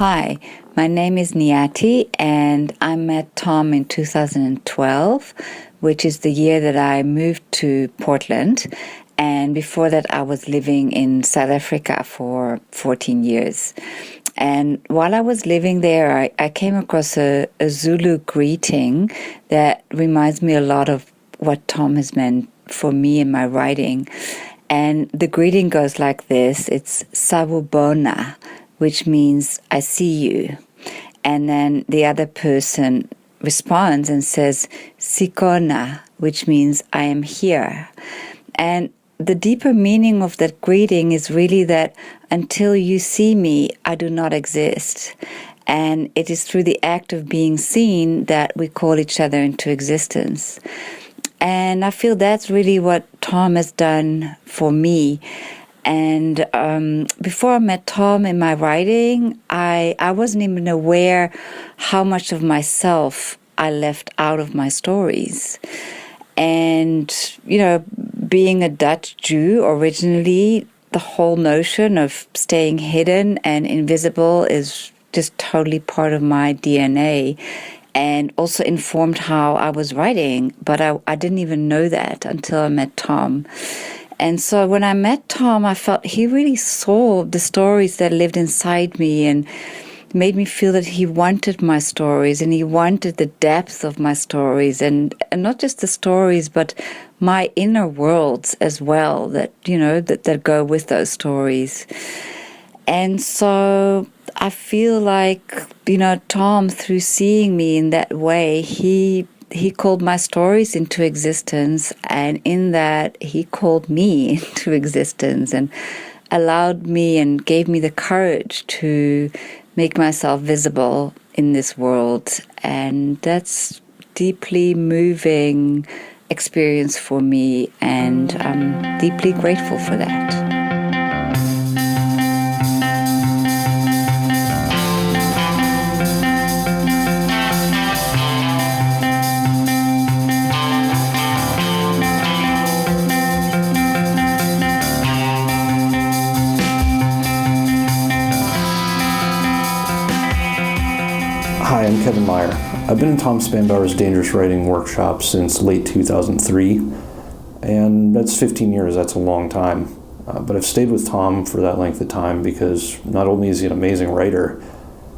Hi, my name is Niyati, and I met Tom in 2012, which is the year that I moved to Portland. And before that, I was living in South Africa for 14 years. And while I was living there, I came across a Zulu greeting that reminds me a lot of what Tom has meant for me in my writing. And the greeting goes like this. It's Sawubona, which means I see you. And then the other person responds and says Sikona, which means I am here. And the deeper meaning of that greeting is really that until you see me, I do not exist. And it is through the act of being seen that we call each other into existence. And I feel that's really what Tom has done for me. And before I met Tom in my writing, I wasn't even aware how much of myself I left out of my stories. And, you know, being a Dutch Jew originally, the whole notion of staying hidden and invisible is just totally part of my DNA, and also informed how I was writing. But I didn't even know that until I met Tom. And so when I met Tom, I felt he really saw the stories that lived inside me and made me feel that he wanted my stories and he wanted the depth of my stories, and not just the stories, but my inner worlds as well that, you know, that go with those stories. And so I feel like, you know, Tom, through seeing me in that way, he called my stories into existence, and in that he called me into existence and allowed me and gave me the courage to make myself visible in this world. And that's deeply moving experience for me, and I'm deeply grateful for that. Hi, I'm Kevin Meyer. I've been in Tom Spanbauer's Dangerous Writing workshop since late 2003, and that's 15 years. That's a long time. But I've stayed with Tom for that length of time because not only is he an amazing writer,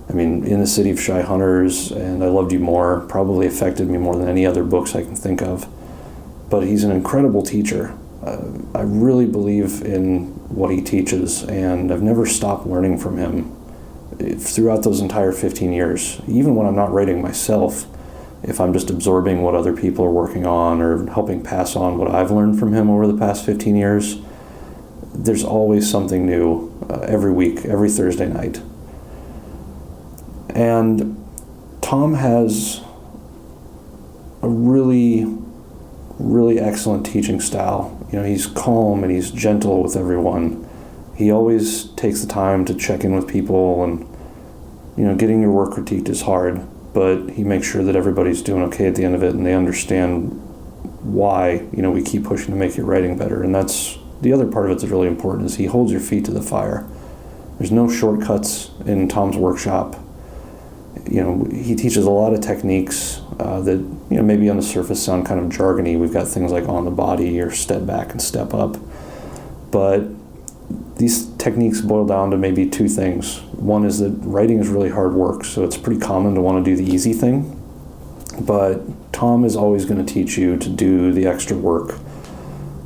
I mean, In the City of Shy Hunters and I Loved You More probably affected me more than any other books I can think of, but he's an incredible teacher. I really believe in what he teaches, and I've never stopped learning from him throughout those entire 15 years. Even when I'm not writing myself, if I'm just absorbing what other people are working on or helping pass on what I've learned from him over the past 15 years, there's always something new every week, every Thursday night. And Tom has a really, really excellent teaching style. You know, he's calm and he's gentle with everyone. He always takes the time to check in with people, and, you know, getting your work critiqued is hard, but he makes sure that everybody's doing okay at the end of it and they understand why, you know, we keep pushing to make your writing better. And that's the other part of it that's really important, is he holds your feet to the fire. There's no shortcuts in Tom's workshop. You know, he teaches a lot of techniques that, you know, maybe on the surface sound kind of jargony. We've got things like on the body or step back and step up. But these techniques boil down to maybe two things. One is that writing is really hard work, so it's pretty common to want to do the easy thing. But Tom is always going to teach you to do the extra work,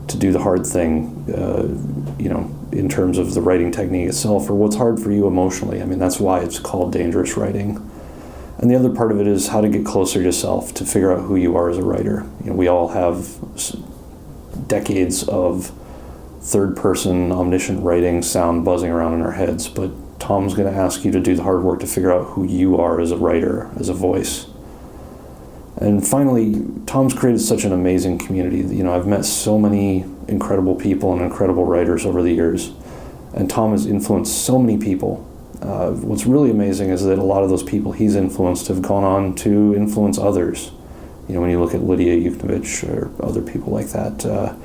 to do the hard thing, you know, in terms of the writing technique itself, or what's hard for you emotionally. I mean, that's why it's called dangerous writing. And the other part of it is how to get closer to yourself, to figure out who you are as a writer. You know, we all have decades of third-person omniscient writing sound buzzing around in our heads, but Tom's going to ask you to do the hard work to figure out who you are as a writer, as a voice. And finally, Tom's created such an amazing community. You know, I've met so many incredible people and incredible writers over the years, and Tom has influenced so many people. What's really amazing is that a lot of those people he's influenced have gone on to influence others. You know, when you look at Lydia Yuknovich or other people like that.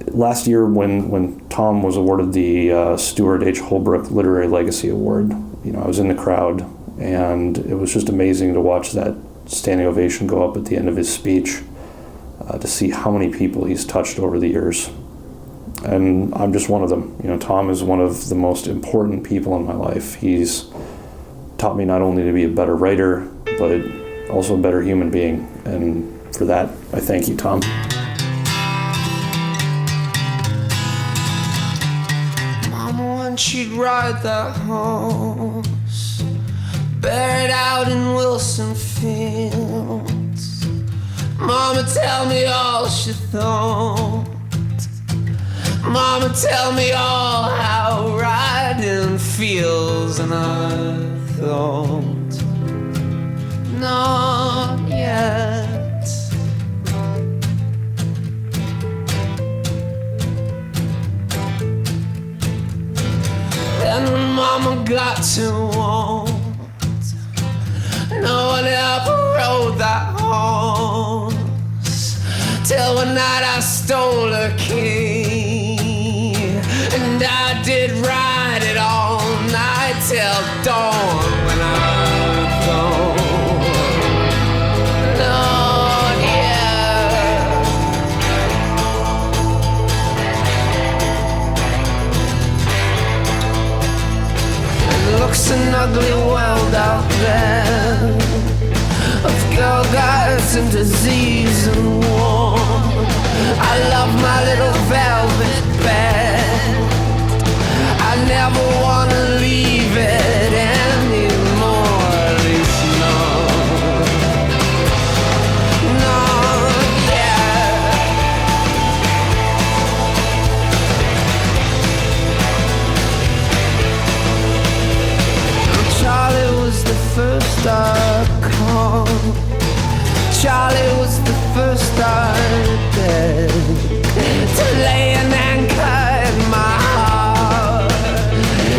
Last year, when Tom was awarded the Stuart H. Holbrook Literary Legacy Award, I was in the crowd, and it was just amazing to watch that standing ovation go up at the end of his speech, to see how many people he's touched over the years. And I'm just one of them. Tom is one of the most important people in my life. He's taught me not only to be a better writer, but also a better human being. And for that, I thank you, Tom. Mama, when she'd ride that horse, buried out in Wilson Fields, Mama, tell me all she thought. Mama, tell me all how riding feels. And I thought, not yet. Then when Mama got to want, no one ever rode that horse, till one night I stole her key, and I did ride it all night till dawn. When I thought, not yet. It looks an ugly world out there, of girl guides and disease and war. I love my little velvet bed, I never wanna leave it anymore, at least not yet. Charlie was the first I called, Charlie was the first I did to lay an anchor in my heart.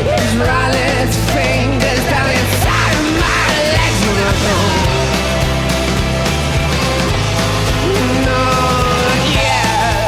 He's running his fingers down inside my legs when I go. Not yet.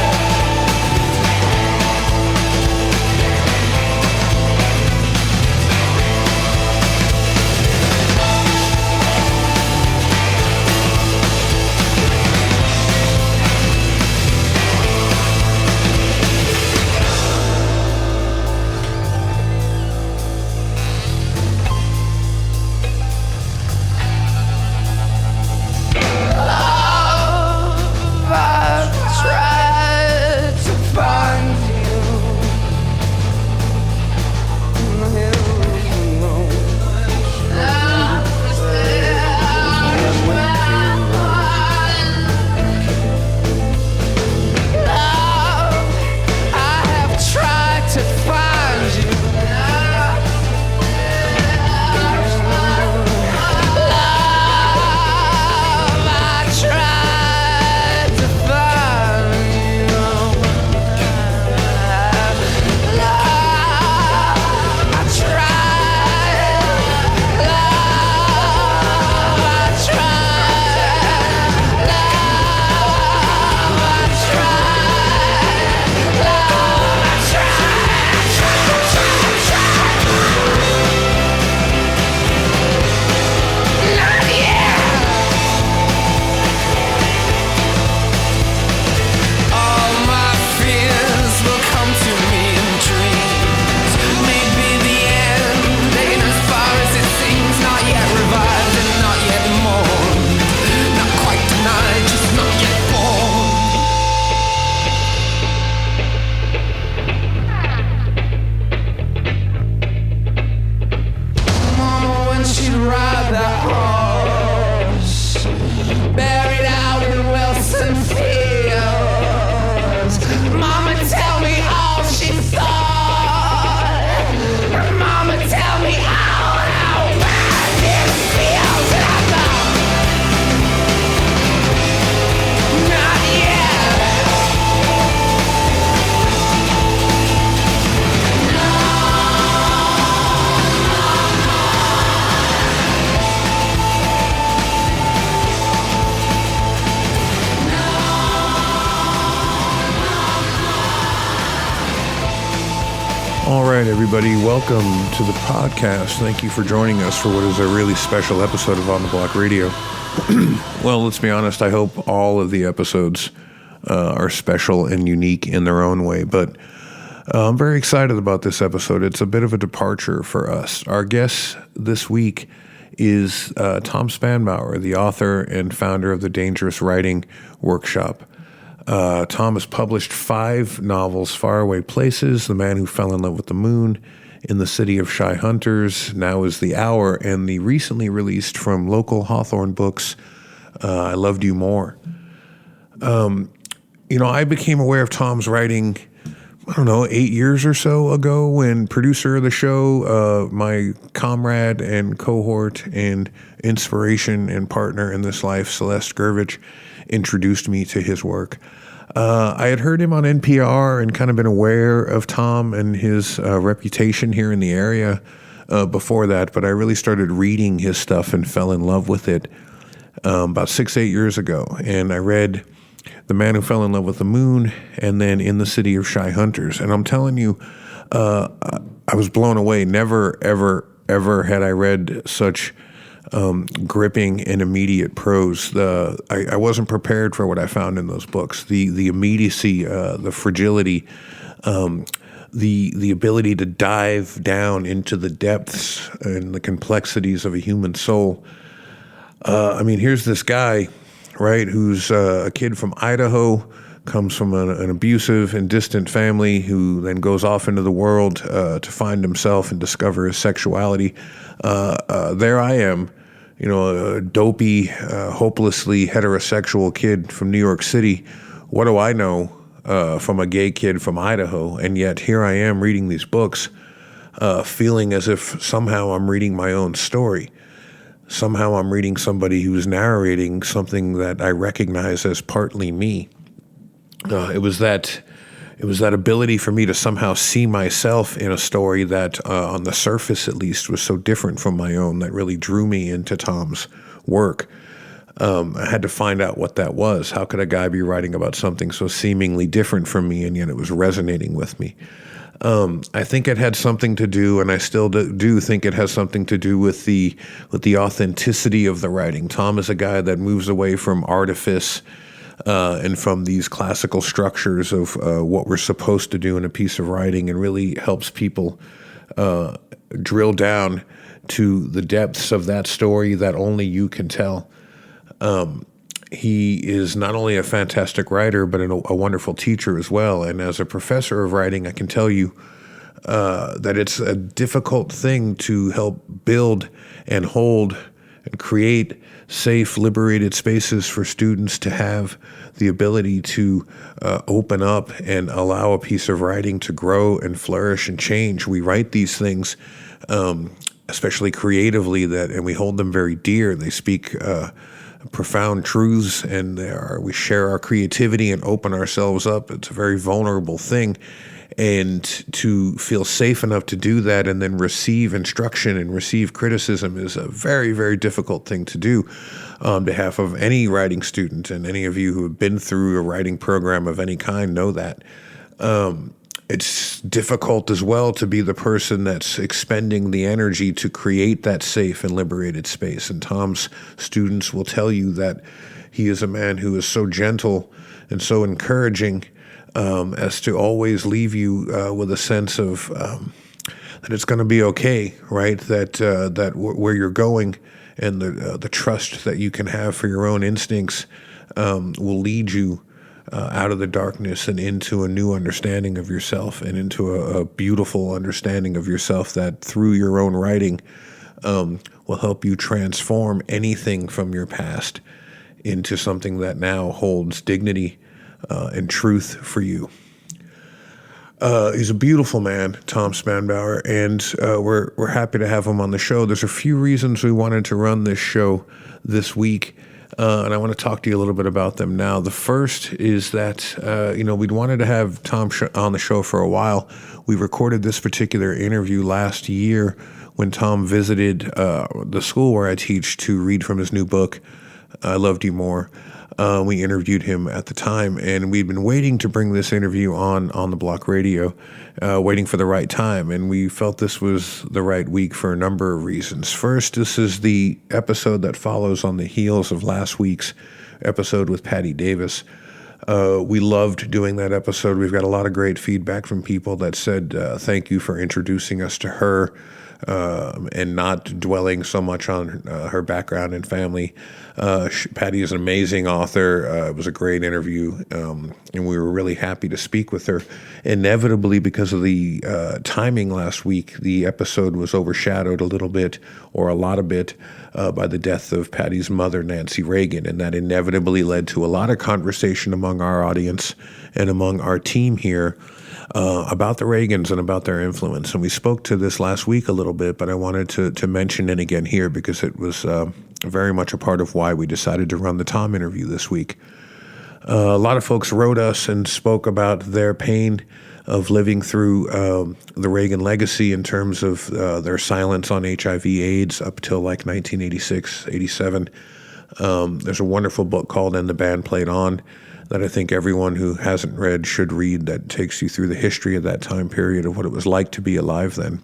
everybody. Welcome to the podcast. Thank you for joining us for what is a really special episode of On the Block Radio. Well, let's be honest. I hope all of the episodes are special and unique in their own way, but I'm very excited about this episode. It's a bit of a departure for us. Our guest this week is Tom Spanbauer, the author and founder of the Dangerous Writing Workshop. Tom has published 5 novels: Faraway Places, The Man Who Fell in Love with the Moon, In the City of Shy Hunters, Now is the Hour, and the recently released from local Hawthorne Books, I Loved You More. I became aware of Tom's writing, 8 years or so ago, when producer of the show, my comrade and cohort and inspiration and partner in this life, Celeste Gervich, introduced me to his work. I had heard him on NPR and kind of been aware of Tom and his reputation here in the area before that, but I really started reading his stuff and fell in love with it about 6-8 years ago. And I read The Man Who Fell in Love with the Moon and then In the City of Shy Hunters. And I'm telling you, I was blown away. Never, ever, ever had I read such gripping and immediate prose. I wasn't prepared for what I found in those books. The immediacy, the fragility, the ability to dive down into the depths and the complexities of a human soul. Here's this guy, right, who's a kid from Idaho, comes from an abusive and distant family, who then goes off into the world to find himself and discover his sexuality. There I am, a dopey, hopelessly heterosexual kid from New York City. What do I know from a gay kid from Idaho? And yet here I am reading these books, feeling as if somehow I'm reading my own story. Somehow I'm reading somebody who's narrating something that I recognize as partly me. It was that ability for me to somehow see myself in a story that, on the surface at least, was so different from my own that really drew me into Tom's work. I had to find out what that was. How could a guy be writing about something so seemingly different from me, and yet it was resonating with me? I think it had something to do, and I still do think it has something to do with the authenticity of the writing. Tom is a guy that moves away from artifice and from these classical structures of what we're supposed to do in a piece of writing, and really helps people drill down to the depths of that story that only you can tell. He is not only a fantastic writer, but a wonderful teacher as well. And as a professor of writing, I can tell you that it's a difficult thing to help build and hold and create safe, liberated spaces for students to have the ability to open up and allow a piece of writing to grow and flourish and change. We write these things, especially creatively, and we hold them very dear. They speak profound truths, and we share our creativity and open ourselves up. It's a very vulnerable thing. And to feel safe enough to do that and then receive instruction and receive criticism is a very, very difficult thing to do on behalf of any writing student. And any of you who have been through a writing program of any kind know that. It's difficult as well to be the person that's expending the energy to create that safe and liberated space. And Tom's students will tell you that he is a man who is so gentle and so encouraging as to always leave you with a sense of that it's going to be okay, right? That where you're going and the trust that you can have for your own instincts will lead you out of the darkness and into a new understanding of yourself, and into a beautiful understanding of yourself that through your own writing will help you transform anything from your past into something that now holds dignity and truth for you. He's a beautiful man, Tom Spanbauer, and we're happy to have him on the show. There's a few reasons we wanted to run this show this week. And I want to talk to you a little bit about them now. The first is that, we'd wanted to have Tom on the show for a while. We recorded this particular interview last year when Tom visited the school where I teach to read from his new book, I Loved You More. We interviewed him at the time, and we'd been waiting to bring this interview on the Block Radio, waiting for the right time, and we felt this was the right week for a number of reasons. First, this is the episode that follows on the heels of last week's episode with Patty Davis. We loved doing that episode. We've got a lot of great feedback from people that said thank you for introducing us to her, and not dwelling so much on her background and family. Patty is an amazing author. It was a great interview, and we were really happy to speak with her. Inevitably, because of the timing last week, the episode was overshadowed a little bit, or a lot of bit, by the death of Patty's mother, Nancy Reagan, and that inevitably led to a lot of conversation among our audience and among our team here about the Reagans and about their influence. And we spoke to this last week a little bit, but I wanted to mention it again here because it was very much a part of why we decided to run the Tom interview this week. A lot of folks wrote us and spoke about their pain of living through the Reagan legacy in terms of their silence on HIV/AIDS up till like 1986, 87. There's a wonderful book called And the Band Played On that I think everyone who hasn't read should read, that takes you through the history of that time period of what it was like to be alive then.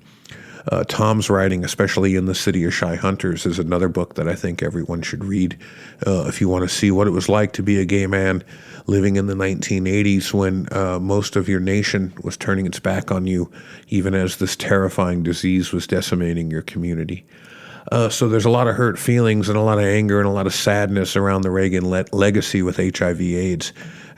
Tom's writing, especially in The City of Shy Hunters, is another book that I think everyone should read if you want to see what it was like to be a gay man living in the 1980s when most of your nation was turning its back on you, even as this terrifying disease was decimating your community. So there's a lot of hurt feelings and a lot of anger and a lot of sadness around the Reagan legacy with HIV/AIDS.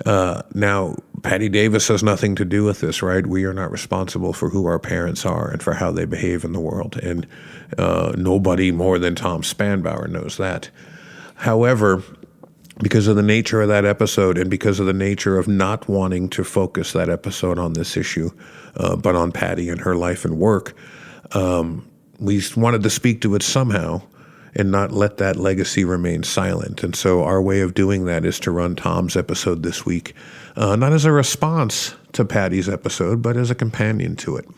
Now, Patty Davis has nothing to do with this, right? We are not responsible for who our parents are and for how they behave in the world. And nobody more than Tom Spanbauer knows that. However, because of the nature of that episode and because of the nature of not wanting to focus that episode on this issue, but on Patty and her life and work, we wanted to speak to it somehow and not let that legacy remain silent. And so our way of doing that is to run Tom's episode this week, not as a response to Patty's episode, but as a companion to it.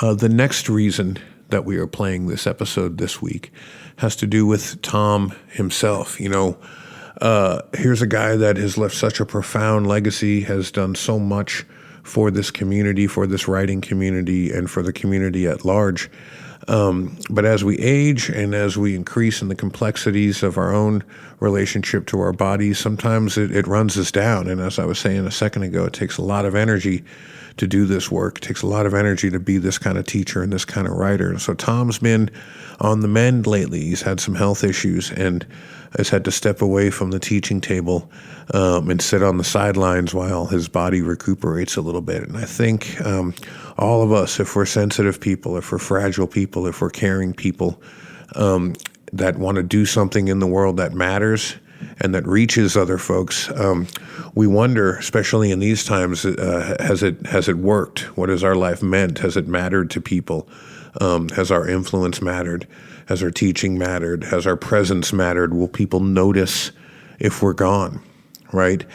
The next reason that we are playing this episode this week has to do with Tom himself. You know, here's a guy that has left such a profound legacy, has done so much for this community, for this writing community, and for the community at large. But as we age and as we increase in the complexities of our own relationship to our bodies, sometimes it runs us down. And as I was saying a second ago, it takes a lot of energy to do this work. It takes a lot of energy to be this kind of teacher and this kind of writer. And so Tom's been on the mend lately. He's had some health issues and has had to step away from the teaching table and sit on the sidelines while his body recuperates a little bit. And I think all of us, if we're sensitive people, if we're fragile people, if we're caring people that want to do something in the world that matters and that reaches other folks, we wonder, especially in these times, has it worked? What has our life meant? Has it mattered to people? Has our influence mattered? Has our teaching mattered? Has our presence mattered? Will people notice if we're gone, right?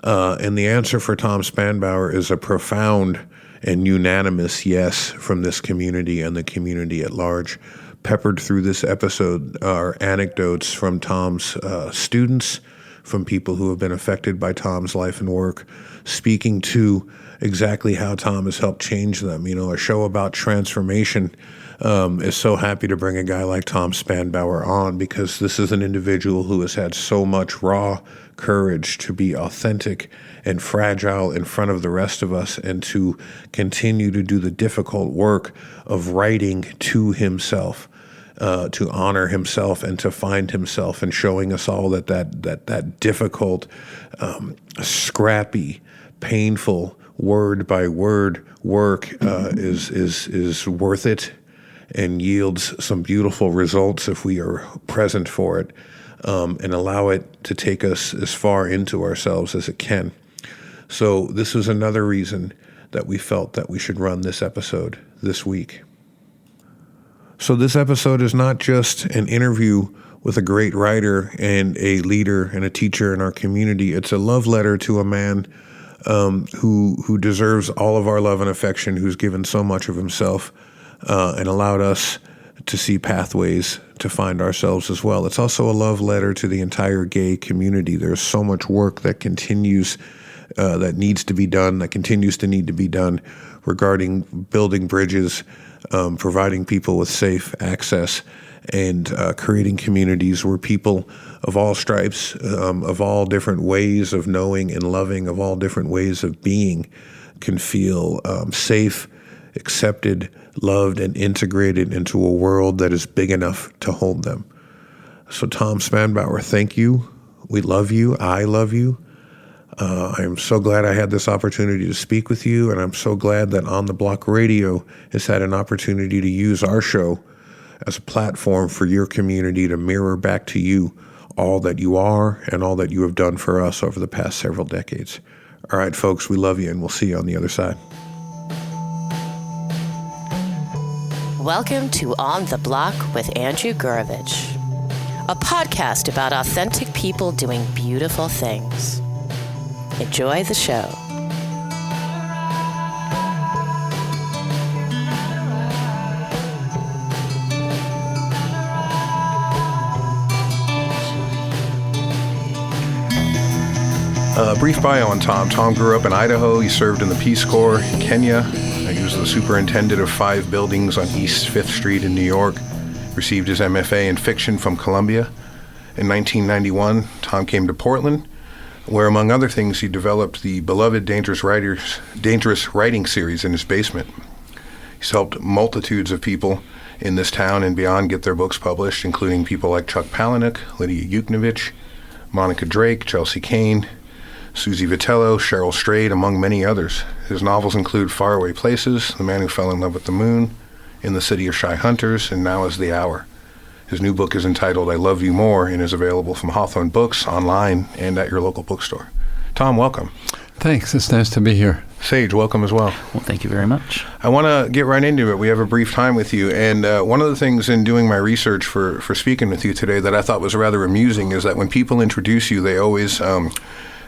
And the answer for Tom Spanbauer is a profound and unanimous yes from this community and the community at large. Peppered through this episode are anecdotes from Tom's students, from people who have been affected by Tom's life and work, speaking to exactly how Tom has helped change them. You know, a show about transformation is so happy to bring a guy like Tom Spanbauer on because this is an individual who has had so much raw courage to be authentic and fragile in front of the rest of us and to continue to do the difficult work of writing to himself, to honor himself and to find himself, and showing us all that difficult, scrappy, painful, word by word work is worth it and yields some beautiful results if we are present for it, and allow it to take us as far into ourselves as it can. So this was another reason that we felt that we should run this episode this week. So this episode is not just an interview with a great writer and a leader and a teacher in our community. It's a love letter to a man who deserves all of our love and affection, who's given so much of himself and allowed us to see pathways to find ourselves as well. It's also a love letter to the entire gay community. There's so much work that continues, that needs to be done, that continues to need to be done regarding building bridges, providing people with safe access, and creating communities where people of all stripes, of all different ways of knowing and loving, of all different ways of being, can feel safe, accepted, loved, and integrated into a world that is big enough to hold them. So Tom Spanbauer, thank you. We love you. I love you. I'm so glad I had this opportunity to speak with you, and I'm so glad that On the Block Radio has had an opportunity to use our show as a platform for your community to mirror back to you all that you are and all that you have done for us over the past several decades. All right, folks, we love you, and we'll see you on the other side. Welcome to On the Block with Andrew Gurovich, a podcast about authentic people doing beautiful things. Enjoy the show. A brief bio on Tom. Tom grew up in Idaho. He served in the Peace Corps in Kenya. He was the superintendent of 5 buildings on East 5th Street in New York. Received his MFA in fiction from Columbia. In 1991, Tom came to Portland, where, among other things, he developed the beloved Dangerous Writing series in his basement. He's helped multitudes of people in this town and beyond get their books published, including people like Chuck Palahniuk, Lydia Yuknavitch, Monica Drake, Chelsea Kane, Susie Vitello, Cheryl Strayed, among many others. His novels include Faraway Places, The Man Who Fell in Love with the Moon, In the City of Shy Hunters, and Now is the Hour. His new book is entitled I Love You More and is available from Hawthorne Books, online, and at your local bookstore. Tom, welcome. Thanks. It's nice to be here. Sage, welcome as well. Well, thank you very much. I want to get right into it. We have a brief time with you, and one of the things in doing my research for speaking with you today that I thought was rather amusing is that when people introduce you, they always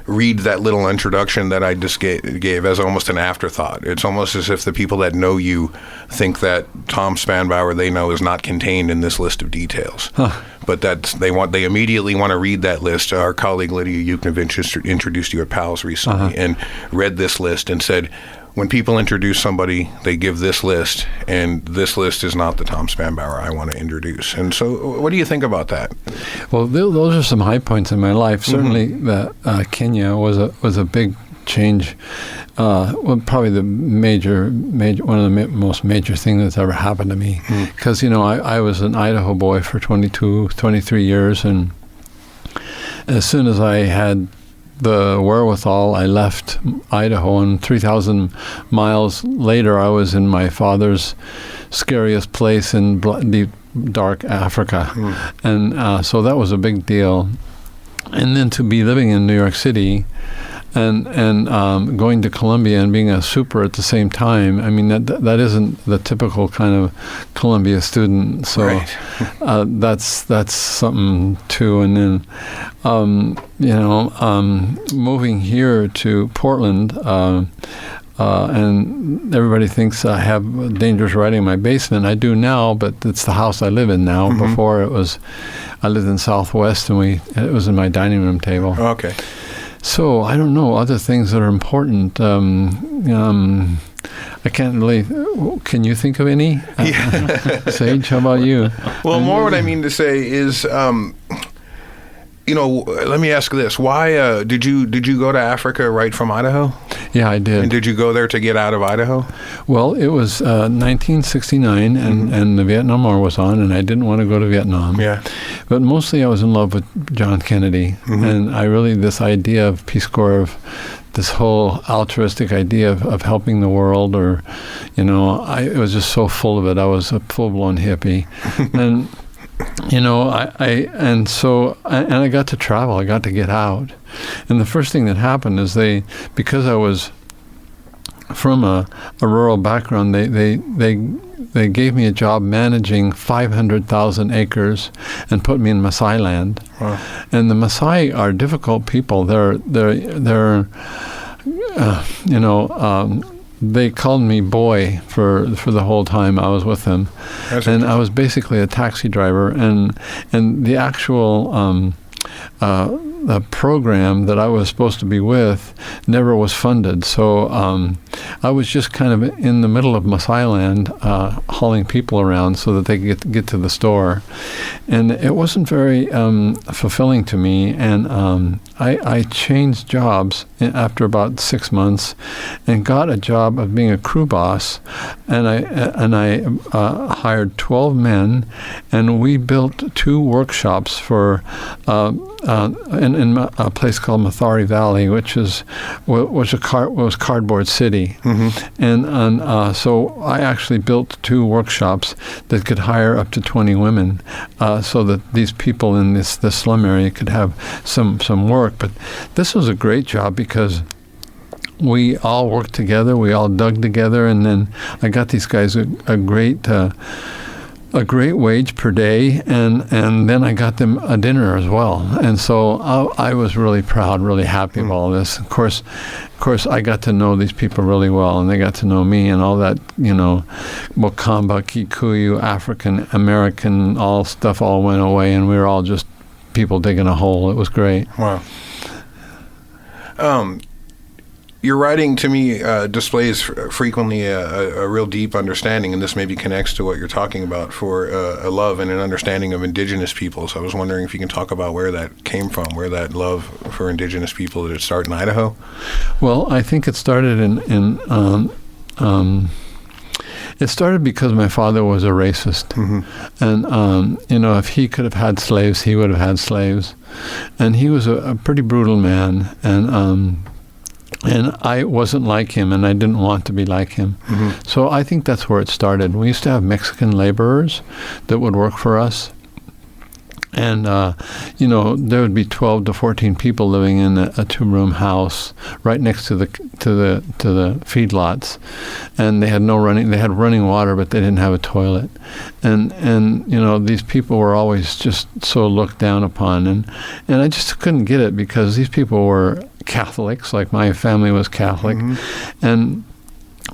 read that little introduction that I just gave as almost an afterthought. It's almost as if the people that know you think that Tom Spanbauer they know is not contained in this list of details. Huh. But they immediately want to read that list. Our colleague Lydia Yuknavitch introduced you at PALS recently and read this list and said, when people introduce somebody, they give this list, and this list is not the Tom Spanbauer I want to introduce. And so what do you think about that? Well, those are some high points in my life. Certainly, Kenya was a big change. Probably the one of the most major things that's ever happened to me. Because, I was an Idaho boy for 23 years, and as soon as I had the wherewithal, I left Idaho, and 3,000 miles later, I was in my father's scariest place in deep, dark Africa. And so that was a big deal. And then to be living in New York City and going to Columbia and being a super at the same time, I mean, that isn't the typical kind of Columbia student. So right. That's something too. And then, moving here to Portland, and everybody thinks I have dangerous writing in my basement. I do now, but it's the house I live in now. Before I lived in Southwest, and it was in my dining room table. Okay. So I don't know, other things that are important. I can't really. Can you think of any? Sage, how about you? Well, more what I mean to say is, let me ask this: why did you go to Africa right from Idaho? Yeah, I did. And did you go there to get out of Idaho? Well, it was 1969, and the Vietnam War was on, and I didn't want to go to Vietnam. Yeah. But mostly I was in love with John Kennedy, and I really, this idea of Peace Corps, of this whole altruistic idea of helping the world, or, I was just so full of it. I was a full-blown hippie. And I got to travel. I got to get out, and the first thing that happened is because I was from a rural background, they gave me a job managing 500,000 acres and put me in Maasai land. Wow. And the Maasai are difficult people. they called me boy for the whole time I was with them. And I was basically a taxi driver, and the actual the program that I was supposed to be with never was funded. So I was just kind of in the middle of Maasai Land, hauling people around so that they could get to the store. And it wasn't very fulfilling to me. And I changed jobs after about 6 months and got a job of being a crew boss. And I hired 12 men, and we built 2 workshops for in a place called Mathari Valley, which was Cardboard City, and so I actually built 2 workshops that could hire up to 20 women, so that these people in this slum area could have some work. But this was a great job because we all worked together, we all dug together, and then I got these guys a great wage per day, and then I got them a dinner as well. And so I was really proud, really happy of all this. Of course, I got to know these people really well, and they got to know me, and all that, Wakamba, Kikuyu, African American, all stuff all went away, and we were all just people digging a hole. It was great. Wow. Your writing, to me, displays frequently a real deep understanding, and this maybe connects to what you're talking about, for a love and an understanding of indigenous peoples. I was wondering if you can talk about where that came from, where that love for indigenous people, did it start in Idaho? Well, I think it started it started because my father was a racist. And, if he could have had slaves, he would have had slaves. And he was a pretty brutal man, and I wasn't like him, and I didn't want to be like him. So I think that's where it started. We used to have Mexican laborers that would work for us. And, there would be 12 to 14 people living in a 2-room house right next to the feedlots. And they had they had running water, but they didn't have a toilet. And these people were always just so looked down upon. And I just couldn't get it, because these people were Catholics, like my family was Catholic. And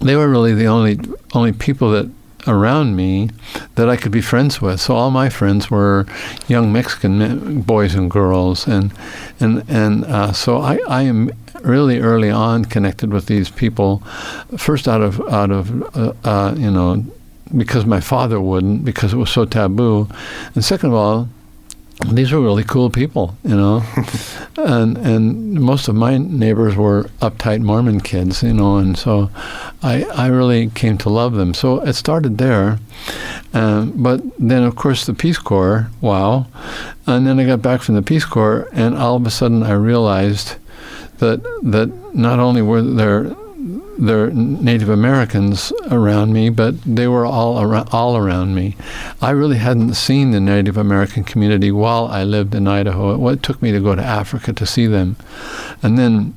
they were really the only people that around me that I could be friends with. So all my friends were young Mexican boys and girls, and so I am really early on connected with these people. First out of because my father wouldn't, because it was so taboo, and second of all, these were really cool people, and most of my neighbors were uptight Mormon kids, and so I really came to love them. So it started there, but then of course the Peace Corps, wow, and then I got back from the Peace Corps, and all of a sudden I realized that not only were there Native Americans around me, but they were all around me. I really hadn't seen the Native American community while I lived in Idaho. It took me to go to Africa to see them. And then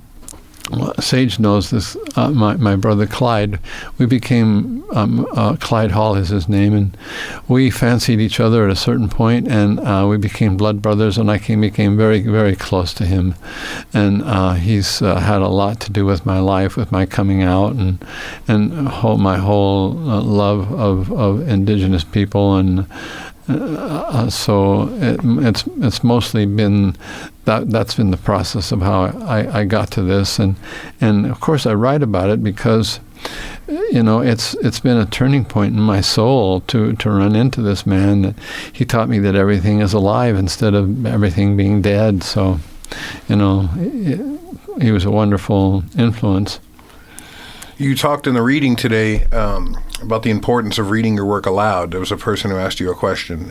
Sage knows this, my brother Clyde, we became, Clyde Hall is his name, and we fancied each other at a certain point, and we became blood brothers, and I became very, very close to him. And he's had a lot to do with my life, with my coming out, and my whole love of indigenous people, and so it's mostly been that's been the process of how I got to this, and of course I write about it because it's been a turning point in my soul to run into this man. That he taught me that everything is alive instead of everything being dead. So he was a wonderful influence. You talked in the reading today about the importance of reading your work aloud. There was a person who asked you a question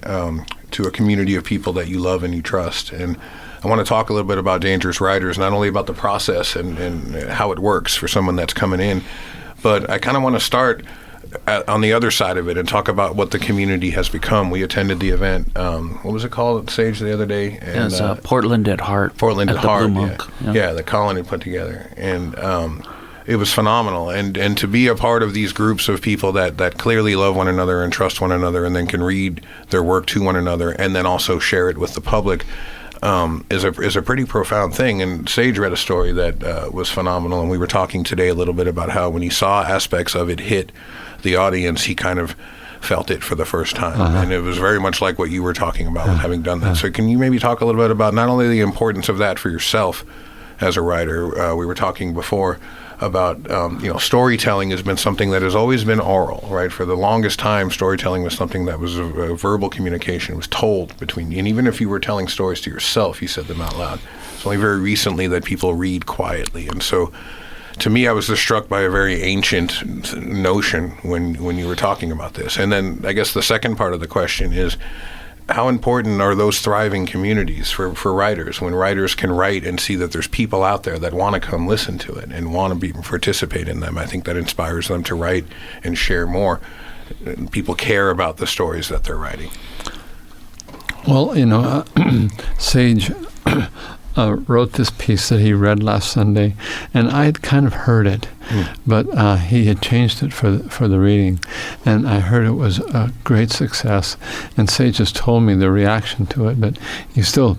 to a community of people that you love and you trust. And I want to talk a little bit about Dangerous Writers, not only about the process and how it works for someone that's coming in, but I kind of want to start on the other side of it and talk about what the community has become. We attended the event, what was it called at Sage the other day? And, it's Portland at Heart. Portland at Heart, Blue Monk. Yeah, the Colony put together. And it was phenomenal. And to be a part of these groups of people that clearly love one another and trust one another, and then can read their work to one another and then also share it with the public, is a pretty profound thing. And Sage read a story that was phenomenal, and we were talking today a little bit about how when he saw aspects of it hit the audience, he kind of felt it for the first time. And it was very much like what you were talking about with having done that. So can you maybe talk a little bit about not only the importance of that for yourself as a writer, we were talking before about, storytelling has been something that has always been oral, right? For the longest time, storytelling was something that was a verbal communication. It was told between you. And even if you were telling stories to yourself, you said them out loud. It's only very recently that people read quietly. And so to me, I was just struck by a very ancient notion when you were talking about this. And then I guess the second part of the question is, how important are those thriving communities for writers, when writers can write and see that there's people out there that want to come listen to it and want to participate in them? I think that inspires them to write and share more. People care about the stories that they're writing. Well, Sage wrote this piece that he read last Sunday, and I had kind of heard it, but he had changed it for the reading, and I heard it was a great success. And Sage just told me the reaction to it, but you still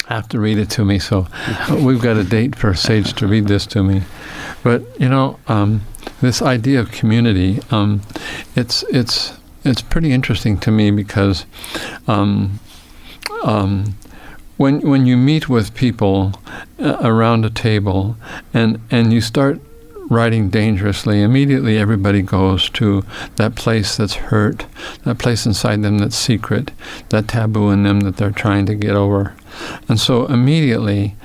have to read it to me. So we've got a date for Sage to read this to me. But this idea of community, it's pretty interesting to me because. When you meet with people around a table and you start writing dangerously, immediately everybody goes to that place that's hurt, that place inside them that's secret, that taboo in them that they're trying to get over. And so immediately,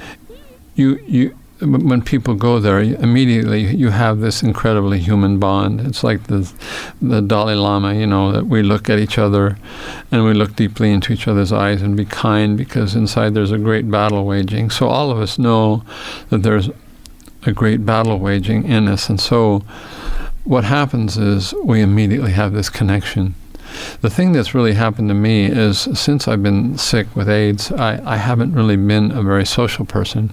when people go there, immediately you have this incredibly human bond. It's like the Dalai Lama, that we look at each other and we look deeply into each other's eyes and be kind, because inside there's a great battle waging. So all of us know that there's a great battle waging in us. And so what happens is we immediately have this connection. The thing that's really happened to me is, since I've been sick with AIDS, I haven't really been a very social person.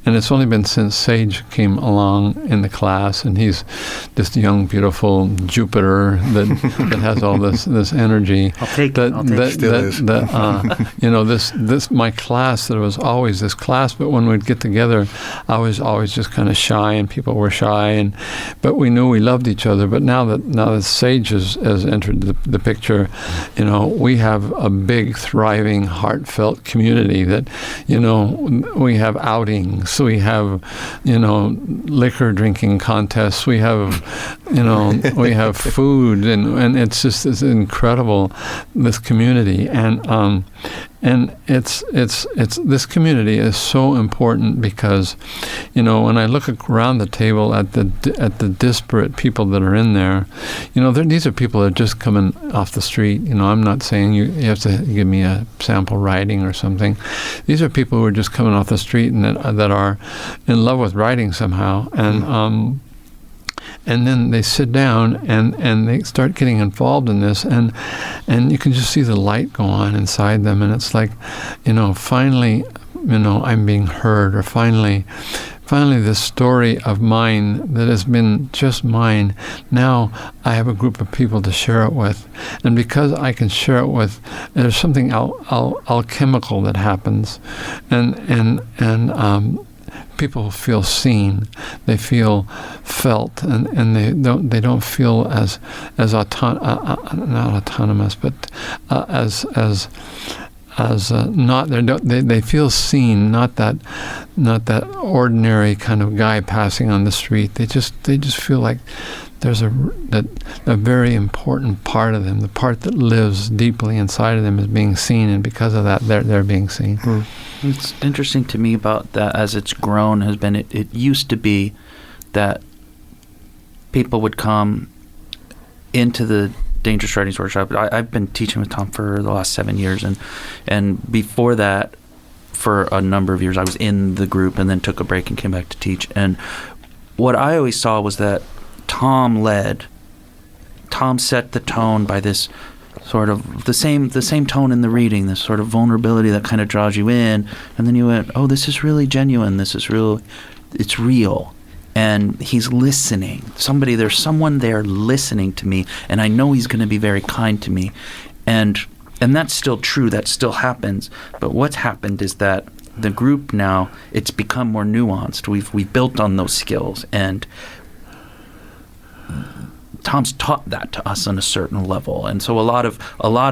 And it's only been since Sage came along in the class, and he's this young, beautiful Jupiter that has all this energy. I'll take it. This my class, there was always this class, but when we'd get together, I was always just kind of shy, and people were shy, but we knew we loved each other. But now that Sage has entered the picture, we have a big, thriving, heartfelt community that, we have outings, we have, liquor drinking contests, we have, we have food, and it's just this incredible, this community, and it's this community is so important because, when I look around the table at the disparate people that are in there, these are people that are just coming off the street. I'm not saying you have to give me a sample writing or something. These are people who are just coming off the street and that are in love with writing somehow, and then they sit down and they start getting involved in this, and you can just see the light go on inside them, and it's like, finally, I'm being heard, or finally this story of mine that has been just mine, now I have a group of people to share it with. And because I can share it with, there's something alchemical that happens, and people feel seen, they feel felt, and they don't feel as not autonomous, but they feel seen, not that ordinary kind of guy passing on the street. They just feel like there's a very important part of them, the part that lives deeply inside of them, is being seen, and because of that, they're being seen. It's interesting to me about that, as it's grown, has been it used to be that people would come into the Dangerous Writings Workshop. I've been teaching with Tom for the last 7 years, and before that, for a number of years, I was in the group and then took a break and came back to teach. And what I always saw was that Tom set the tone by this sort of the same tone in the reading, this sort of vulnerability that kind of draws you in, and then you went, oh, this is really genuine, it's real, and he's listening. There's someone there listening to me, and I know he's going to be very kind to me, and And that's still true. That still happens. But what's happened is that the group now, it's become more nuanced. We've built on those skills, and Tom's taught that to us on a certain level. And so a lot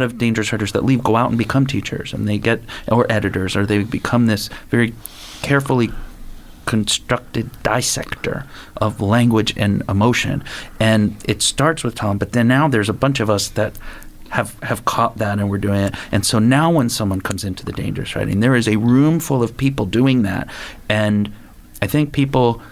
of dangerous writers that leave go out and become teachers, and they get, or editors, or they become this very carefully constructed dissector of language and emotion. And it starts with Tom, but then now there's a bunch of us that have caught that, and we're doing it. And so now when someone comes into the dangerous writing, there is a room full of people doing that. And I think people,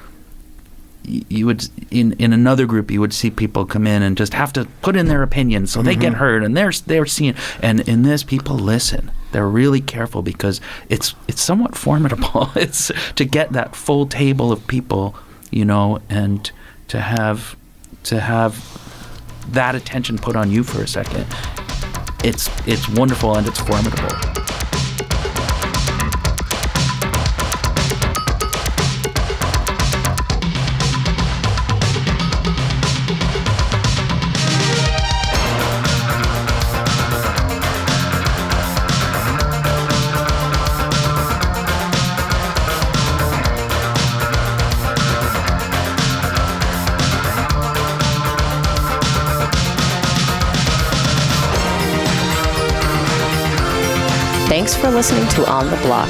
you would, in another group, you would see people come in and just have to put in their opinion so they get heard, and they're seen. And in this, people listen. They're really careful because it's somewhat formidable. It's to get that full table of people, and to have that attention put on you for a second. It's wonderful, and it's formidable. Thanks for listening to On the Block.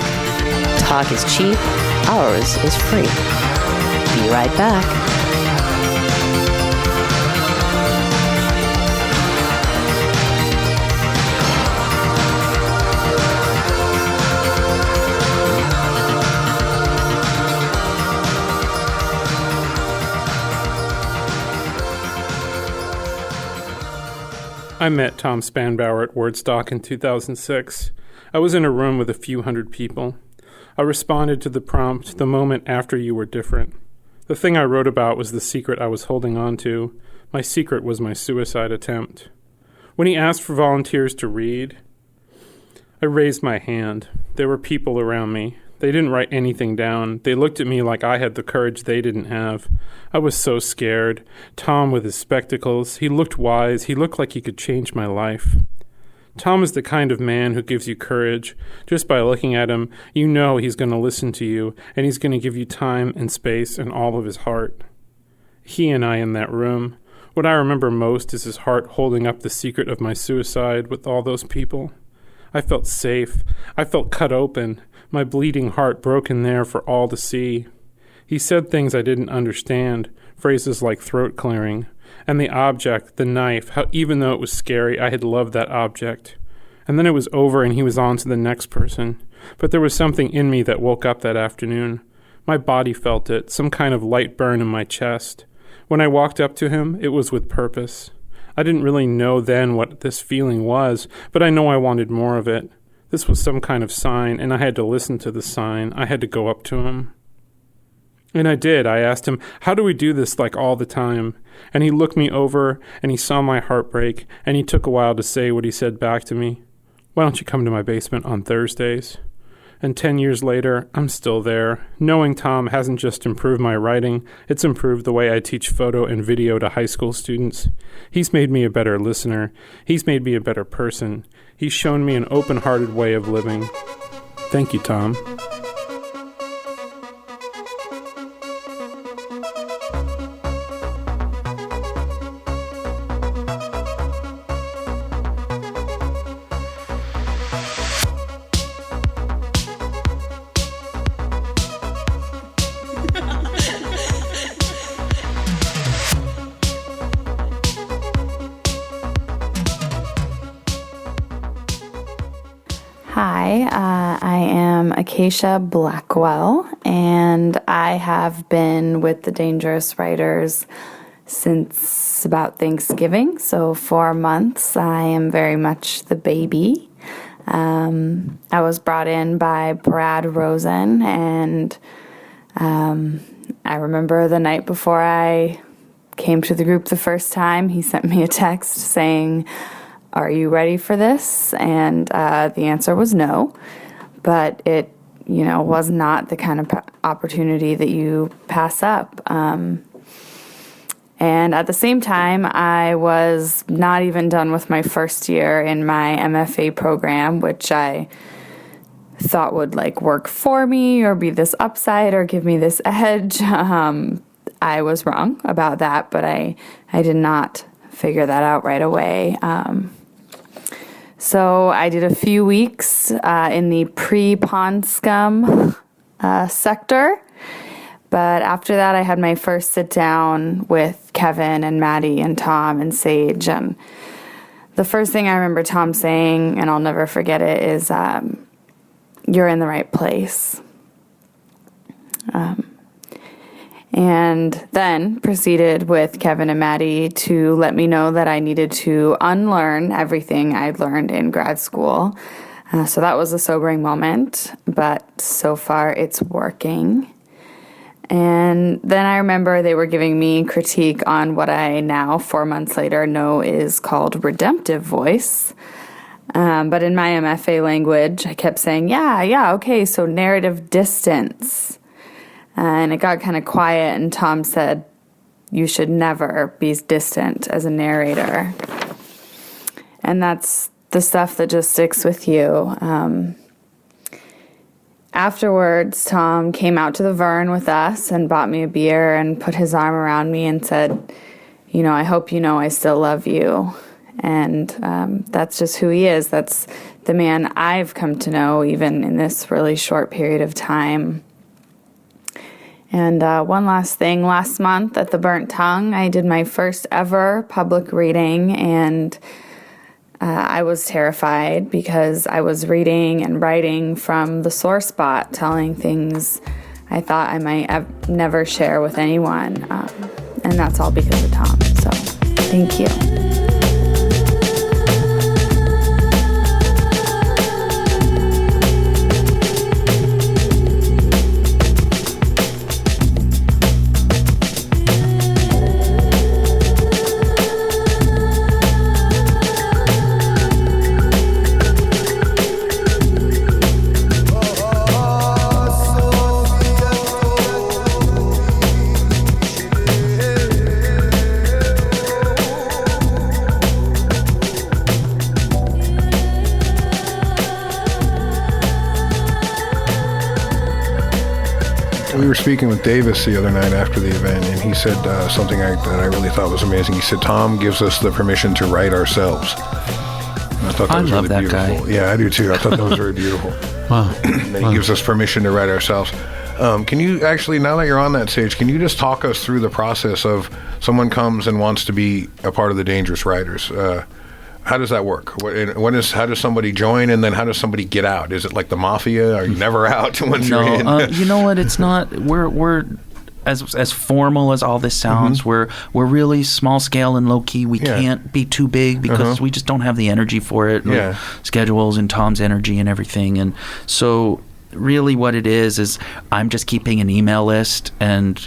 Talk is cheap, ours is free. Be right back. I met Tom Spanbauer at Wordstock in 2006. I was in a room with a few hundred people. I responded to the prompt, "The moment after you were different." The thing I wrote about was the secret I was holding on to. My secret was my suicide attempt. When he asked for volunteers to read, I raised my hand. There were people around me. They didn't write anything down. They looked at me like I had the courage they didn't have. I was so scared. Tom with his spectacles. He looked wise. He looked like he could change my life. Tom is the kind of man who gives you courage. Just by looking at him, you know he's going to listen to you, and he's going to give you time and space and all of his heart. He and I in that room. What I remember most is his heart holding up the secret of my suicide with all those people. I felt safe. I felt cut open, my bleeding heart broken there for all to see. He said things I didn't understand, phrases like throat clearing. And the object, the knife, how even though it was scary, I had loved that object. And then it was over and he was on to the next person. But there was something in me that woke up that afternoon. My body felt it, some kind of light burn in my chest. When I walked up to him, it was with purpose. I didn't really know then what this feeling was, but I know I wanted more of it. This was some kind of sign, and I had to listen to the sign. I had to go up to him. And I did. I asked him, "How do we do this like all the time?" And he looked me over, and he saw my heart break, and he took a while to say what he said back to me. "Why don't you come to my basement on Thursdays?" And 10 years later, I'm still there. Knowing Tom hasn't just improved my writing, it's improved the way I teach photo and video to high school students. He's made me a better listener. He's made me a better person. He's shown me an open-hearted way of living. Thank you, Tom. Hi, I am Acacia Blackwell, and I have been with the Dangerous Writers since about Thanksgiving, so 4 months. I am very much the baby. I was brought in by Brad Rosen, and I remember the night before I came to the group the first time, he sent me a text saying, "Are you ready for this?" And the answer was no, but it, was not the kind of opportunity that you pass up. And at the same time, I was not even done with my first year in my MFA program, which I thought would like work for me or be this upside or give me this edge. I was wrong about that, but I did not figure that out right away. So I did a few weeks in the pre-pond scum sector. But after that, I had my first sit down with Kevin and Maddie and Tom and Sage. And the first thing I remember Tom saying, and I'll never forget it, is, you're in the right place. And then proceeded with Kevin and Maddie to let me know that I needed to unlearn everything I'd learned in grad school. So that was a sobering moment, but so far it's working. And then I remember they were giving me critique on what I now, 4 months later, know is called redemptive voice. But in my MFA language, I kept saying, yeah, okay, so narrative distance. And it got kind of quiet, and Tom said, you should never be distant as a narrator. And that's the stuff that just sticks with you. Afterwards, Tom came out to the Vern with us and bought me a beer and put his arm around me and said, I hope you know I still love you. And that's just who he is. That's the man I've come to know, even in this really short period of time. And one last thing, last month at the Burnt Tongue, I did my first ever public reading, and I was terrified because I was reading and writing from the sore spot, telling things I thought I might never share with anyone. And that's all because of Tom. So thank you. We were speaking with Davis the other night after the event, and he said something that I really thought was amazing. He said, Tom gives us the permission to write ourselves. And I thought that was love really that beautiful. guy. Yeah, I do too. I thought that was very beautiful. Wow. And then he gives us permission to write ourselves. Can you actually, now that you're on that stage, can you just talk us through the process of someone comes and wants to be a part of the Dangerous Writers? How does that work? How does somebody join, and then how does somebody get out? Is it like the mafia? Are you never out once you're in? You know what? It's not. We're as formal as all this sounds. We're really small scale and low key. We can't be too big because we just don't have the energy for it. Yeah. Schedules and Tom's energy and everything, and so really what it is I'm just keeping an email list and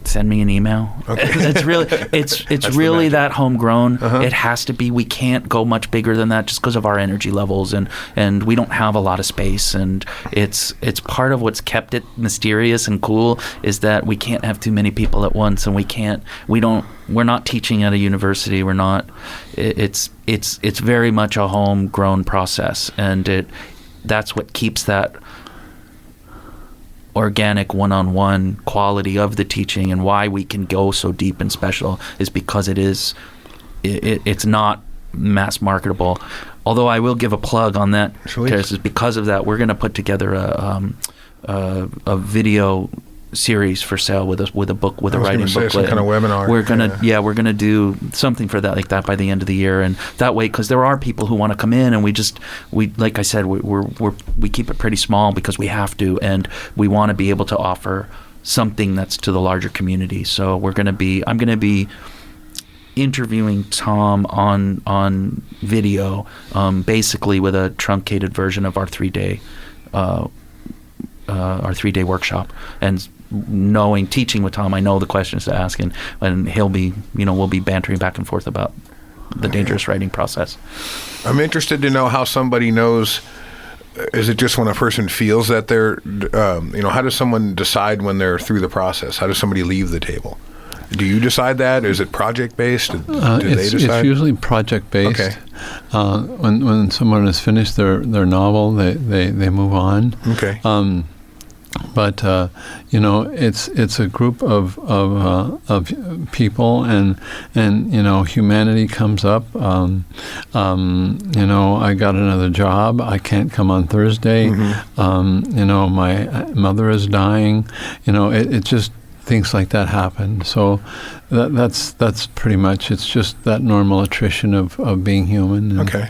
send me an email. Okay. It's really it's really that homegrown. It has to be. We can't go much bigger than that just because of our energy levels, and we don't have a lot of space, and it's part of what's kept it mysterious and cool is that we can't have too many people at once, and we're not teaching at a university. We're not. It's very much a homegrown process, and that's what keeps that organic one-on-one quality of the teaching, and why we can go so deep and special is because it's not mass marketable. Although I will give a plug on that, because of that, we're going to put together a video series for sale with a book, with a writing booklet. Some kind of webinar. We're gonna do something for that like that by the end of the year, and that way, because there are people who want to come in, and we like I said, we keep it pretty small because we have to, and we want to be able to offer something that's to the larger community. So I'm gonna be interviewing Tom on video, basically with a truncated version of our 3-day workshop. And teaching with Tom, I know the questions to ask, and he'll be, we'll be bantering back and forth about the dangerous writing process. I'm interested to know how somebody knows. Is it just when a person feels that they're, how does someone decide when they're through the process? How does somebody leave the table? Do you decide that? Is it project-based? Do they decide? It's usually project-based. Okay. When someone has finished their novel, they move on. Okay. But it's a group of people, and humanity comes up. I got another job. I can't come on Thursday. My mother is dying. It just things like that happen. So that's pretty much. It's just that normal attrition of being human. Okay.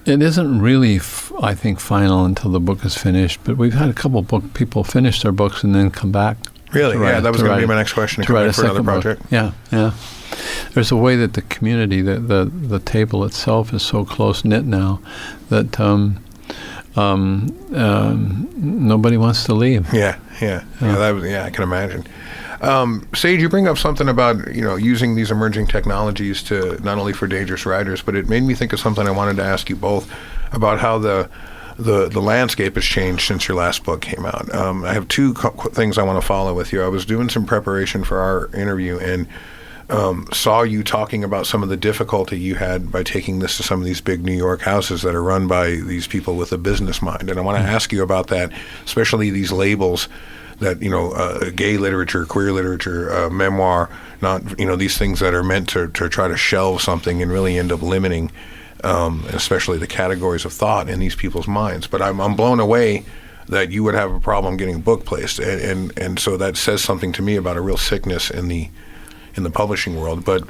It isn't really, I think, final until the book is finished. But we've had a couple people finish their books and then come back. Really? That was going to be my next question. To write for another project. Yeah. There's a way that the community, the table itself, is so close knit now that nobody wants to leave. Yeah. I can imagine. Sage, you bring up something about using these emerging technologies to not only for dangerous writers, but it made me think of something I wanted to ask you both about how the landscape has changed since your last book came out. I have two things I want to follow with you. I was doing some preparation for our interview and saw you talking about some of the difficulty you had by taking this to some of these big New York houses that are run by these people with a business mind. And I want to ask you about that, especially these labels that, gay literature, queer literature, memoir, not, these things that are meant to try to shelve something and really end up limiting, especially the categories of thought in these people's minds. But I'm blown away that you would have a problem getting a book placed. And so that says something to me about a real sickness in the publishing world. But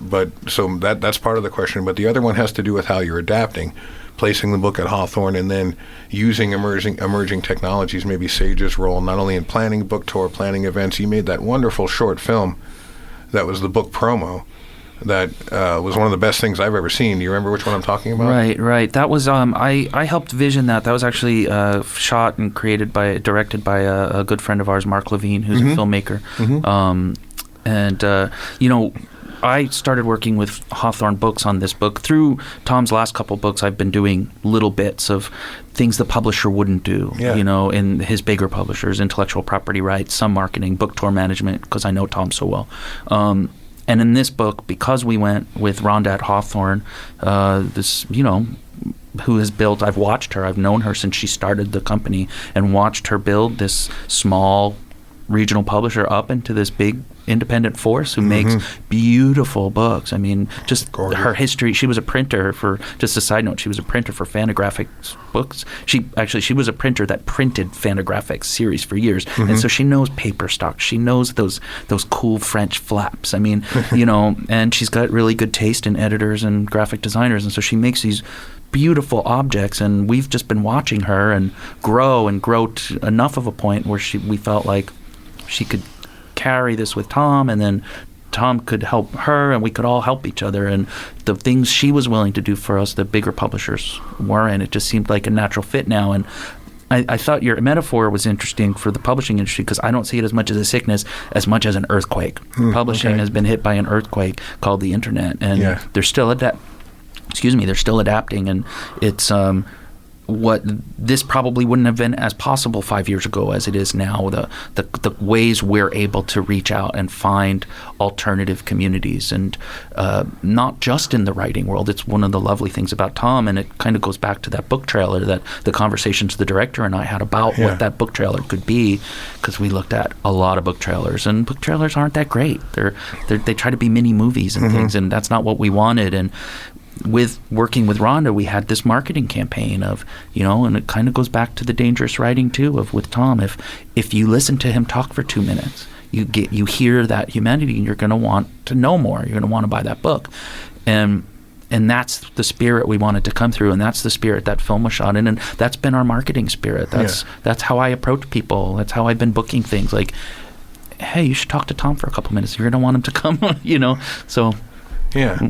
so that's part of the question. But the other one has to do with how you're adapting, placing the book at Hawthorne, and then using emerging technologies, maybe Sage's role, not only in planning book tour, planning events. You made that wonderful short film that was the book promo that was one of the best things I've ever seen. Do you remember which one I'm talking about? Right. That was, I helped vision that. That was actually shot and directed by a good friend of ours, Mark Levine, who's a filmmaker. I started working with Hawthorne Books on this book. Through Tom's last couple books, I've been doing little bits of things the publisher wouldn't do, in his bigger publishers, intellectual property rights, some marketing, book tour management, because I know Tom so well. And in this book, because we went with Rhonda at Hawthorne, who has built, I've watched her, I've known her since she started the company, and watched her build this small regional publisher up into this big independent force who makes beautiful books. I mean, just gorgeous. Her history. She was a printer just a side note, she was a printer for Fantagraphics books. She was a printer that printed Fantagraphics series for years. And so she knows paper stock. She knows those cool French flaps. I mean, and she's got really good taste in editors and graphic designers. And so she makes these beautiful objects, and we've just been watching her and grow to enough of a point where we felt like she could carry this with Tom, and then Tom could help her, and we could all help each other. And the things she was willing to do for us, the bigger publishers weren't. It just seemed like a natural fit now. And I thought your metaphor was interesting for the publishing industry, because I don't see it as much as a sickness as much as an earthquake. Publishing has been hit by an earthquake called the internet, and they're still adapting, and it's what this probably wouldn't have been as possible 5 years ago as it is now. The ways we're able to reach out and find alternative communities, and not just in the writing world. It's one of the lovely things about Tom, and it kind of goes back to that book trailer, that the conversations the director and I had about what that book trailer could be, because we looked at a lot of book trailers, and book trailers aren't that great. They try to be mini movies and things, and that's not what we wanted. And with working with Rhonda, we had this marketing campaign of, and it kind of goes back to the dangerous writing too, with Tom. If you listen to him talk for 2 minutes, you hear that humanity, and you're going to want to know more. You're going to want to buy that book, and that's the spirit we wanted to come through, and that's the spirit that film was shot in, and that's been our marketing spirit. That's how I approach people. That's how I've been booking things. Like, hey, you should talk to Tom for a couple minutes. You're going to want him to come, So yeah.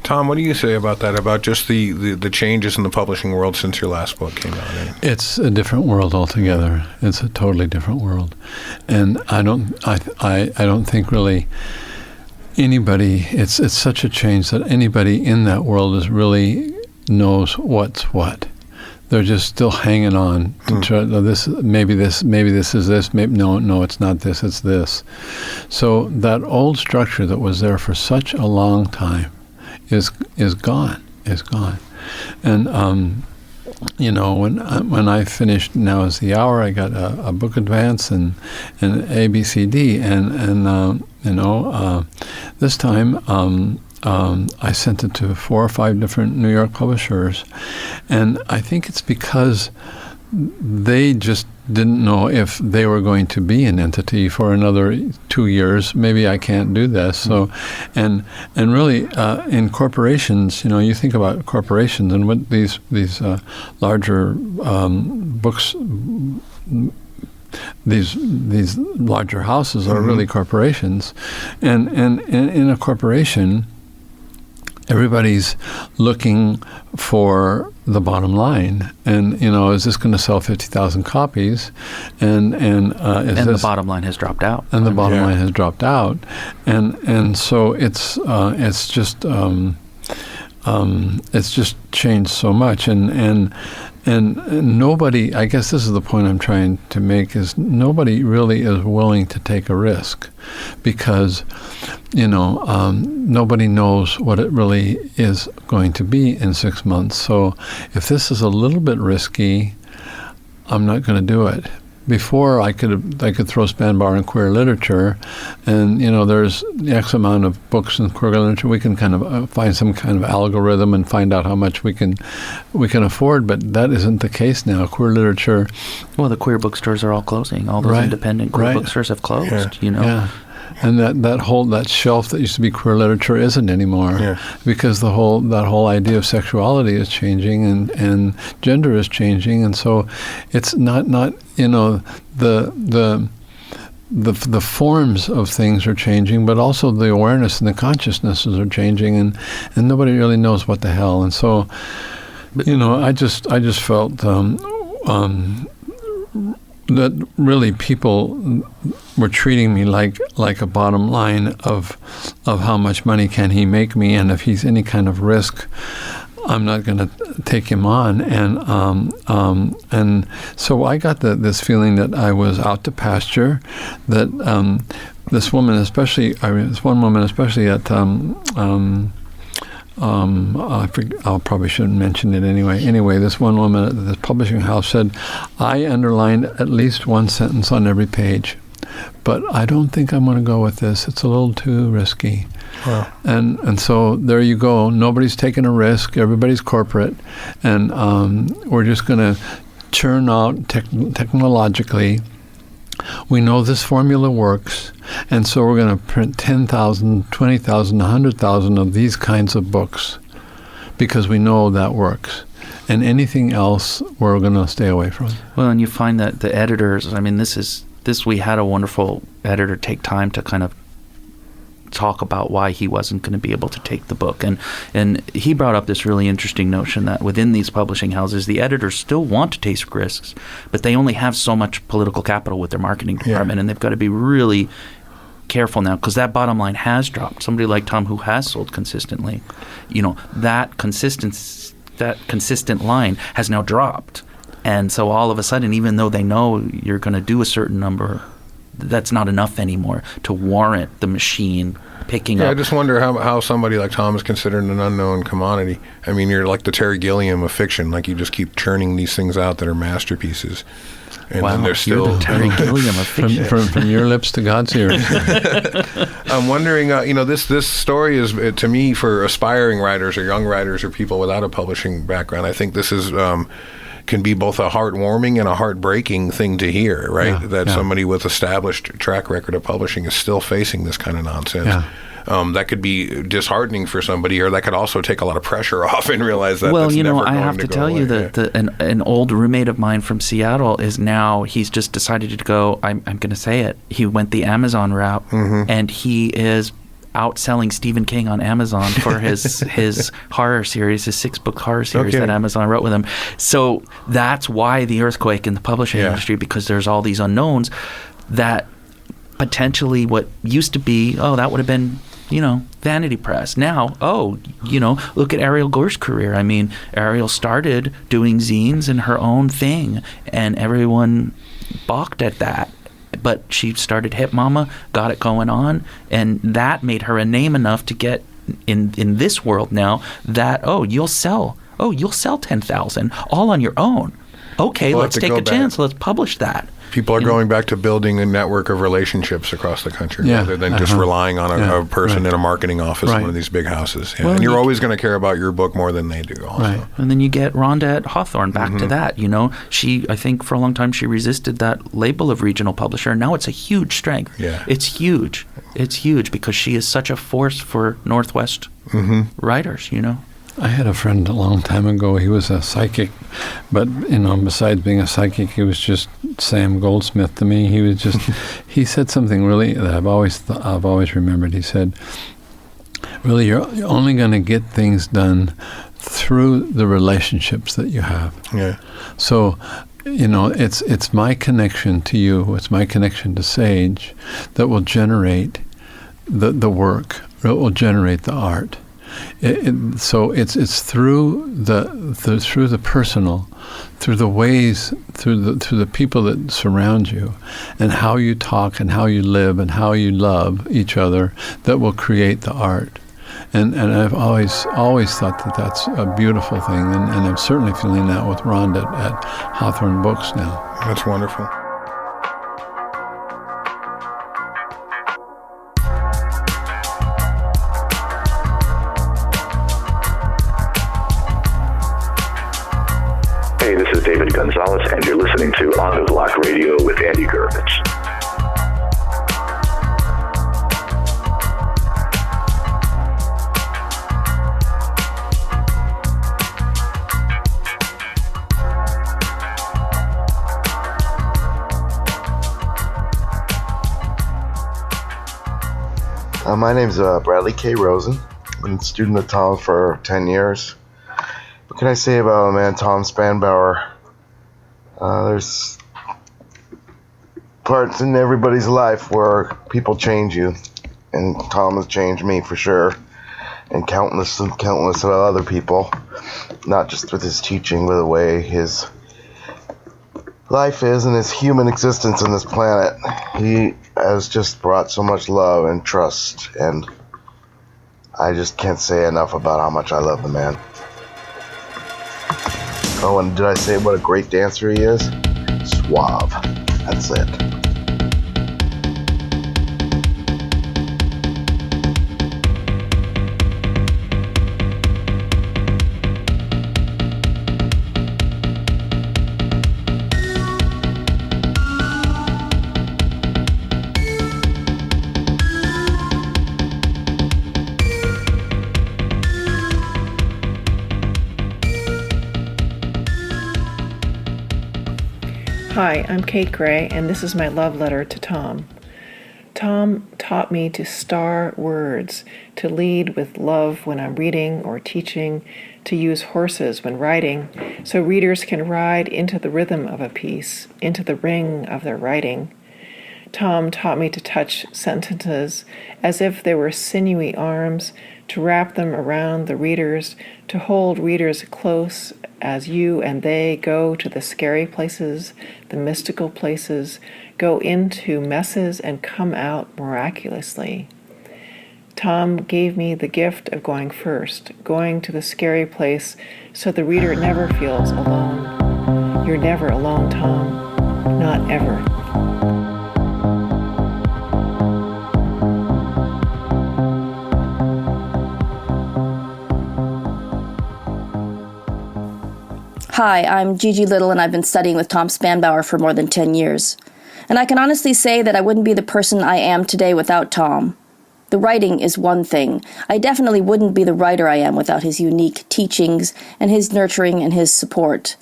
Tom, what do you say about that, about just the changes in the publishing world since your last book came out? It's a different world altogether. It's a totally different world. And I don't think really anybody, it's such a change that anybody in that world really knows what's what. they're just still hanging on to try, maybe this is this, maybe no, it's not this, it's this. So that old structure that was there for such a long time is gone. And when I finished Now Is the Hour, I got a book advance and A, B, C, D, and this time I sent it to 4 or 5 different New York publishers, and I think it's because they just didn't know if they were going to be an entity for another 2 years. Maybe I can't do this. So, and really, in corporations, you think about corporations and what these larger books, these larger houses are really corporations, and in a corporation, everybody's looking for the bottom line, and is this going to sell 50,000 copies? And the bottom line has dropped out. And the bottom line has dropped out, and so it's just changed so much, and nobody. I guess this is the point I'm trying to make: is nobody really is willing to take a risk, because nobody knows what it really is going to be in 6 months. So if this is a little bit risky, I'm not going to do it. Before, I could throw Spanbauer in queer literature, and there's X amount of books in queer literature. We can kind of find some kind of algorithm and find out how much we can afford. But that isn't the case now. Queer literature. Well, the queer bookstores are all closing. All those independent queer bookstores have closed. Yeah. And that shelf that used to be queer literature isn't anymore, because that whole idea of sexuality is changing and gender is changing, and so it's not the forms of things are changing, but also the awareness and the consciousnesses are changing, and nobody really knows what the hell. And so, I just felt that really people were treating me like a bottom line of how much money can he make me, and if he's any kind of risk, I'm not going to take him on. And so I got this feeling that I was out to pasture, that this woman especially at I probably shouldn't mention it anyway. Anyway, this one woman at this publishing house said, I underlined at least one sentence on every page, but I don't think I'm going to go with this. It's a little too risky. Wow. And so there you go. Nobody's taking a risk. Everybody's corporate, and we're just going to churn out technologically. We know this formula works, and so we're going to print 10,000, 20,000, 100,000 of these kinds of books because we know that works. And anything else we're going to stay away from. Well, and you find that the editors, we had a wonderful editor take time to kind of talk about why he wasn't going to be able to take the book, and he brought up this really interesting notion that within these publishing houses, the editors still want to take risks, but they only have so much political capital with their marketing department, and they've got to be really careful now, because that bottom line has dropped. Somebody like Tom, who has sold consistently, that consistent line has now dropped, and so all of a sudden, even though they know you're going to do a certain number, that's not enough anymore to warrant the machine picking up. I just wonder how somebody like Tom is considered an unknown commodity. I mean, you're like the Terry Gilliam of fiction. Like, you just keep churning these things out that are masterpieces. And then they're still... You're the Terry Gilliam of fiction. From your lips to God's ears. I'm wondering, this story is, to me, for aspiring writers or young writers or people without a publishing background, I think this is... can be both a heartwarming and a heartbreaking thing to hear, right? Somebody with established track record of publishing is still facing this kind of nonsense. Yeah. That could be disheartening for somebody, or that could also take a lot of pressure off and realize that that's never going to go away. Well, I have to tell you that an old roommate of mine from Seattle is now, he's just decided to go, I'm going to say it, he went the Amazon route, and he is outselling Stephen King on Amazon for his horror series, his 6-book horror series that Amazon wrote with him. So that's why the earthquake in the publishing industry, because there's all these unknowns that potentially what used to be, that would have been vanity press. Now, look at Ariel Gore's career. I mean, Ariel started doing zines and her own thing, and everyone balked at that. But she started Hip Mama, got it going on, and that made her a name enough to get in this world now that, you'll sell 10,000 all on your own. Okay, let's take a chance. Let's publish that. People are going back to building a network of relationships across the country rather than just relying on a person in a marketing office in one of these big houses. Yeah. Well, and you're always going to care about your book more than they do also. Right. And then you get Rhonda at Hawthorne back to that. She, I think for a long time, she resisted that label of regional publisher. Now it's a huge strength. Yeah. It's huge. It's huge because she is such a force for Northwest writers, I had a friend a long time ago. He was a psychic, but besides being a psychic, he was just Sam Goldsmith to me. He was just he said something really that I've always remembered. He said, "Really, you're only going to get things done through the relationships that you have." Yeah. So, it's my connection to you. It's my connection to Sage that will generate the work. It will generate the art. So it's through the personal, through the ways, through the people that surround you, and how you talk and how you live and how you love each other that will create the art. And I've always thought that that's a beautiful thing, and I'm certainly feeling that with Rhonda at Hawthorne Books now. That's wonderful. Hey, this is David Gonzalez, and you're listening to On the Block Radio with Andy Gurvitch. My name's Bradley K. Rosen. I've been a student of Tom for 10 years. What can I say about my man Tom Spanbauer? There's parts in everybody's life where people change you, and Tom has changed me for sure, and countless of other people, not just with his teaching, but the way his life is and his human existence on this planet. He has just brought so much love and trust, and I just can't say enough about how much I love the man. Oh, and did I say what a great dancer he is? Suave. That's it. Hi, I'm Kate Gray, and this is my love letter to Tom. Tom taught me to star words, to lead with love when I'm reading or teaching, to use horses when writing, so readers can ride into the rhythm of a piece, into the ring of their writing. Tom taught me to touch sentences as if they were sinewy arms, to wrap them around the readers, to hold readers close as you and they go to the scary places, the mystical places, go into messes and come out miraculously. Tom gave me the gift of going first, going to the scary place so the reader never feels alone. You're never alone, Tom. Not ever. Hi, I'm Gigi Little, and I've been studying with Tom Spanbauer for more than 10 years. And I can honestly say that I wouldn't be the person I am today without Tom. The writing is one thing. I definitely wouldn't be the writer I am without his unique teachings and his nurturing and his support.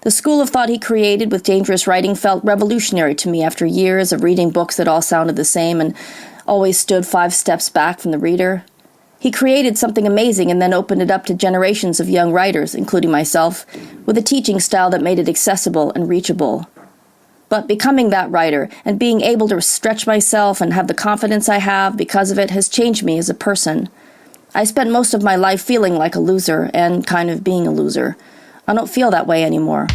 The school of thought he created with dangerous writing felt revolutionary to me after years of reading books that all sounded the same and always stood 5 steps back from the reader. He created something amazing and then opened it up to generations of young writers, including myself, with a teaching style that made it accessible and reachable. But becoming that writer and being able to stretch myself and have the confidence I have because of it has changed me as a person. I spent most of my life feeling like a loser and kind of being a loser. I don't feel that way anymore.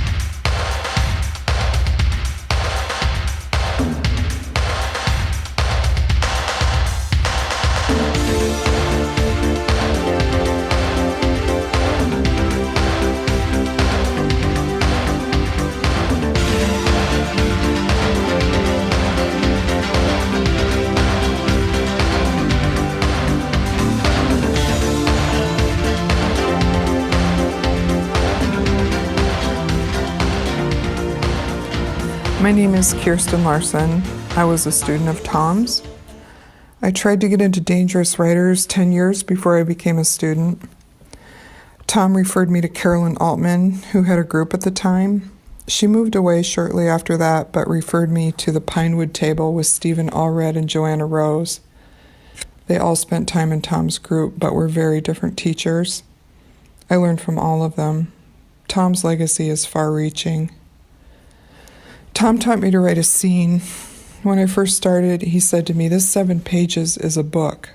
My name is Kirsten Larson. I was a student of Tom's. I tried to get into Dangerous Writers 10 years before I became a student. Tom referred me to Carolyn Altman, who had a group at the time. She moved away shortly after that, but referred me to the Pinewood Table with Stephen Allred and Joanna Rose. They all spent time in Tom's group, but were very different teachers. I learned from all of them. Tom's legacy is far-reaching. Tom taught me to write a scene. When I first started, he said to me, "This 7 pages is a book."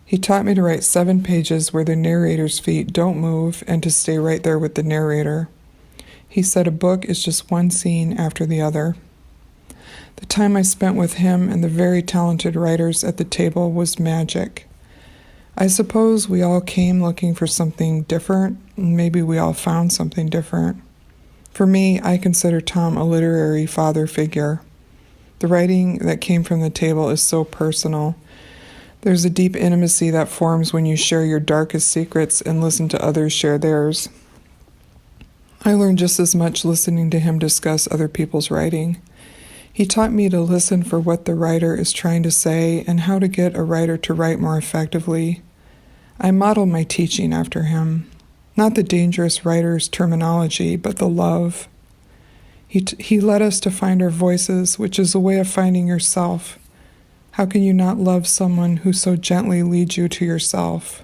He taught me to write 7 pages where the narrator's feet don't move and to stay right there with the narrator. He said a book is just one scene after the other. The time I spent with him and the very talented writers at the table was magic. I suppose we all came looking for something different, and maybe we all found something different. For me, I consider Tom a literary father figure. The writing that came from the table is so personal. There's a deep intimacy that forms when you share your darkest secrets and listen to others share theirs. I learned just as much listening to him discuss other people's writing. He taught me to listen for what the writer is trying to say and how to get a writer to write more effectively. I modeled my teaching after him. Not the dangerous writer's terminology, but the love. He led us to find our voices, which is a way of finding yourself. How can you not love someone who so gently leads you to yourself?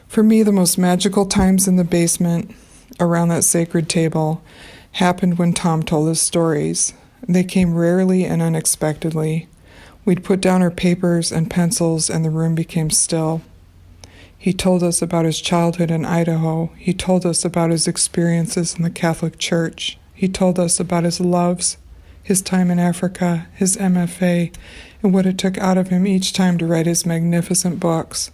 For me, the most magical times in the basement, around that sacred table, happened when Tom told us stories. They came rarely and unexpectedly. We'd put down our papers and pencils, and the room became still. He told us about his childhood in Idaho. He told us about his experiences in the Catholic Church. He told us about his loves, his time in Africa, his MFA, and what it took out of him each time to write his magnificent books.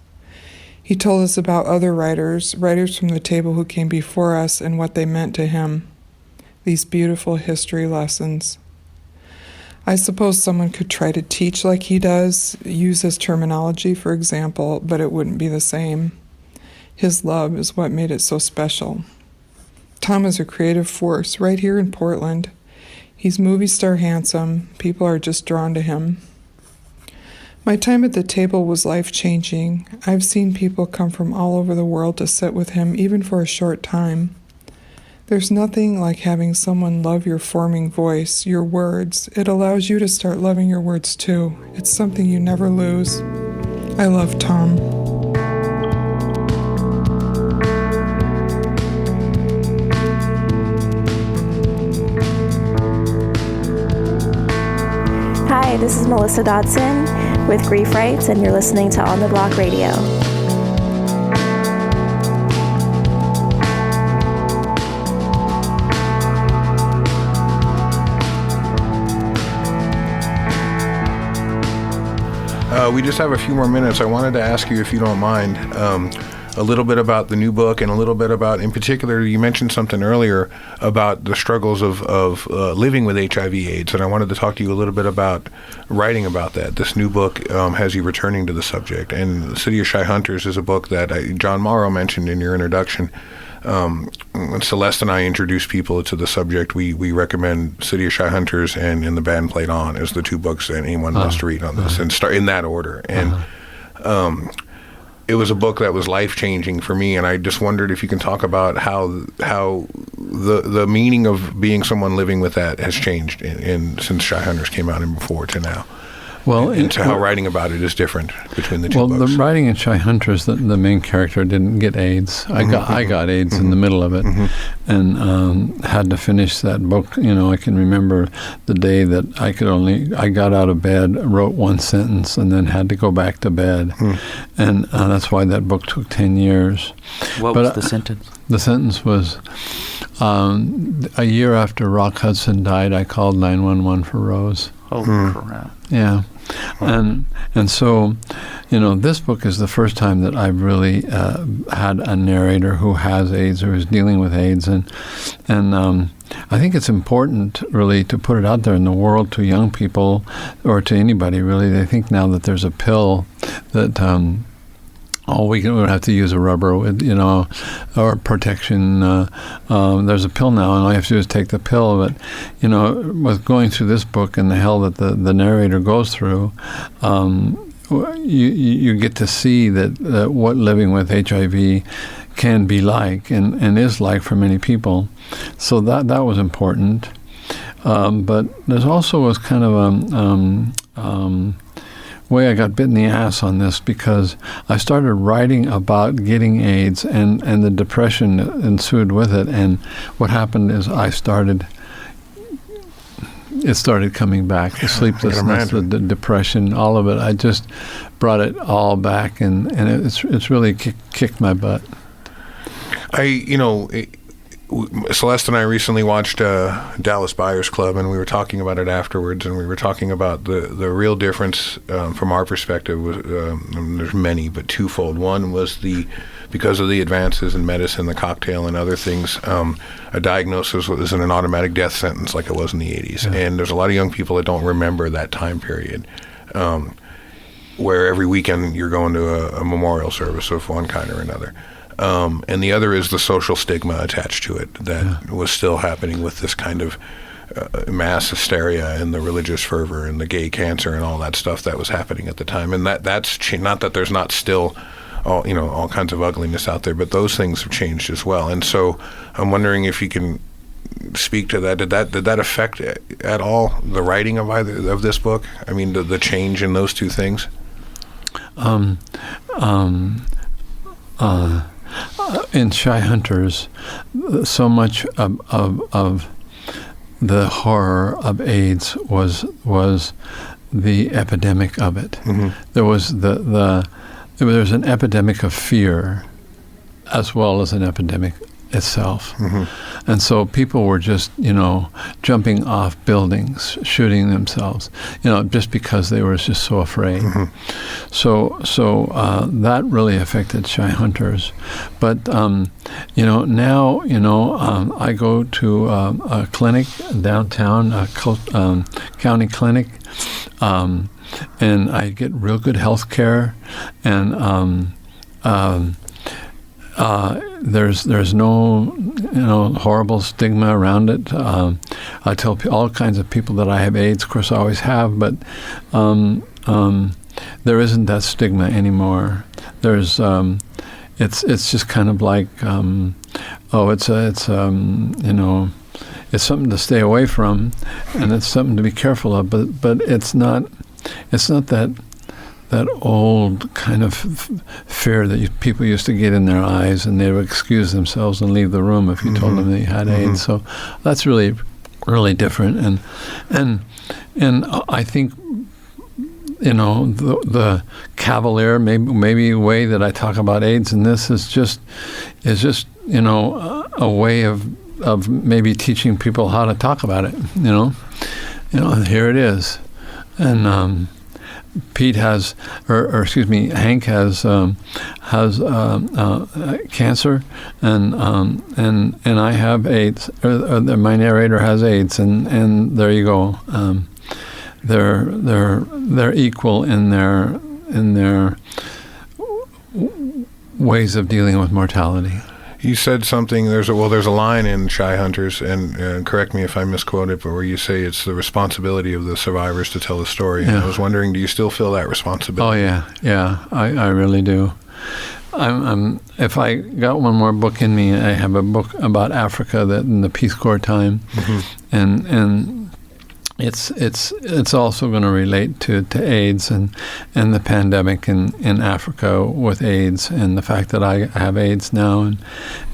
He told us about other writers from the table who came before us and what they meant to him. These beautiful history lessons. I suppose someone could try to teach like he does, use his terminology, for example, but it wouldn't be the same. His love is what made it so special. Tom is a creative force right here in Portland. He's movie star handsome. People are just drawn to him. My time at the table was life-changing. I've seen people come from all over the world to sit with him, even for a short time. There's nothing like having someone love your forming voice, your words. It allows you to start loving your words too. It's something you never lose. I love Tom. Hi, this is Melissa Dodson with Grief Rights, and you're listening to On the Block Radio. We just have a few more minutes. I wanted to ask you, if you don't mind, a little bit about the new book and a little bit about, in particular, you mentioned something earlier about the struggles of living with HIV/AIDS, and I wanted to talk to you a little bit about writing about that. This new book has you returning to the subject, and The City of Shy Hunters is a book that John Morrow mentioned in your introduction. Celeste and I introduce people to the subject. We recommend City of Shy Hunters and In the Band Played On as the 2 books that anyone must read on this, and start in that order. And it was a book that was life-changing for me, and I just wondered if you can talk about how the meaning of being someone living with that has changed since Shy Hunters came out and before to now. Well, into how writing about it is different between the two books. Well, the writing in Shy Hunters, the main character didn't get AIDS. I got AIDS in the middle of it, and had to finish that book. I can remember the day that I got out of bed, wrote one sentence, and then had to go back to bed, and that's why that book took 10 years. What was the sentence? The sentence was, a year after Rock Hudson died, I called 911 for Rose. Holy crap. Yeah. And so, this book is the first time that I've really had a narrator who has AIDS or is dealing with AIDS. And I think it's important, really, to put it out there in the world to young people or to anybody, really. They think now that there's a pill that... we don't have to use a rubber, or protection. There's a pill now, and all you have to do is take the pill. But, with going through this book and the hell that the narrator goes through, you get to see that what living with HIV can be like and is like for many people. So that was important. But there's also was kind of way I got bit in the ass on this, because I started writing about getting AIDS and the depression that ensued with it. And what happened is it started coming back, the sleeplessness, the depression, all of it. I just brought it all back, and it's really kicked my butt. Celeste and I recently watched Dallas Buyers Club, and we were talking about it afterwards, and we were talking about the real difference from our perspective. There's many, but twofold. One was because of the advances in medicine, the cocktail and other things, a diagnosis isn't an automatic death sentence like it was in the 80s. Yeah. And there's a lot of young people that don't remember that time period, where every weekend you're going to a memorial service of one kind or another. And the other is the social stigma attached to it that was still happening with this kind of mass hysteria and the religious fervor and the gay cancer and all that stuff that was happening at the time. And that's not that there's not still all kinds of ugliness out there, but those things have changed as well. And so I'm wondering if you can speak to that. Did that affect at all the writing of this book? I mean, the change in those two things. In Shy Hunters, so much of the horror of AIDS was the epidemic of it. There was there was an epidemic of fear, as well as an epidemic itself. And so people were just, jumping off buildings, shooting themselves, just because they were just so afraid. So that really affected Shy Hunters. But, now, I go to a clinic downtown, a county clinic, and I get real good health care, and there's no horrible stigma around it. I tell all kinds of people that I have AIDS. Of course, I always have, but there isn't that stigma anymore. There's it's just kind of like it's something to stay away from, and it's something to be careful of. But it's not that old kind of fear that people used to get in their eyes, and they would excuse themselves and leave the room if you told them that you had AIDS. So that's really, really different. And I think, the cavalier maybe way that I talk about AIDS in this is just a way of maybe teaching people how to talk about it. Here it is, and. Hank has cancer, and I have AIDS. My narrator has AIDS, and there you go. They're equal in their ways of dealing with mortality. You said something. There's a line in Shy Hunters, and correct me if I misquote it, but where you say it's the responsibility of the survivors to tell the story. And I was wondering, do you still feel that responsibility? Oh yeah, I really do. I'm if I got one more book in me, I have a book about Africa that in the Peace Corps time, and it's also going to relate to AIDS and the pandemic in Africa with AIDS, and the fact that I have AIDS now, and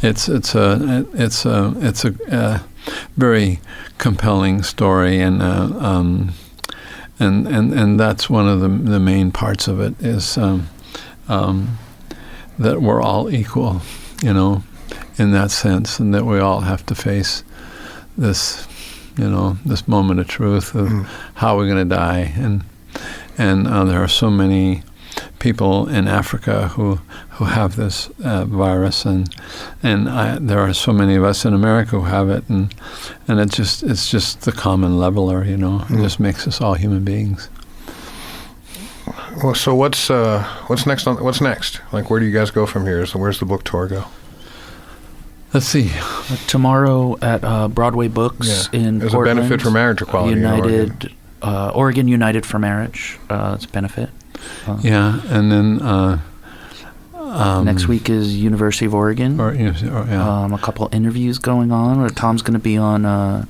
it's a very compelling story, and that's one of the main parts of it is that we're all equal, in that sense, and that we all have to face this. This moment of truth of how we're going to die, and there are so many people in Africa who have this virus, and there are so many of us in America who have it, and it's just the common leveler, It just makes us all human beings. Well, so what's next? What's next? Like, where do you guys go from here? Where's the book tour go? Let's see. Tomorrow at Broadway Books in There's Portland. a benefit for marriage equality. Oregon United for Marriage. It's a benefit. And then next week is University of Oregon. A couple interviews going on. Tom's going to be on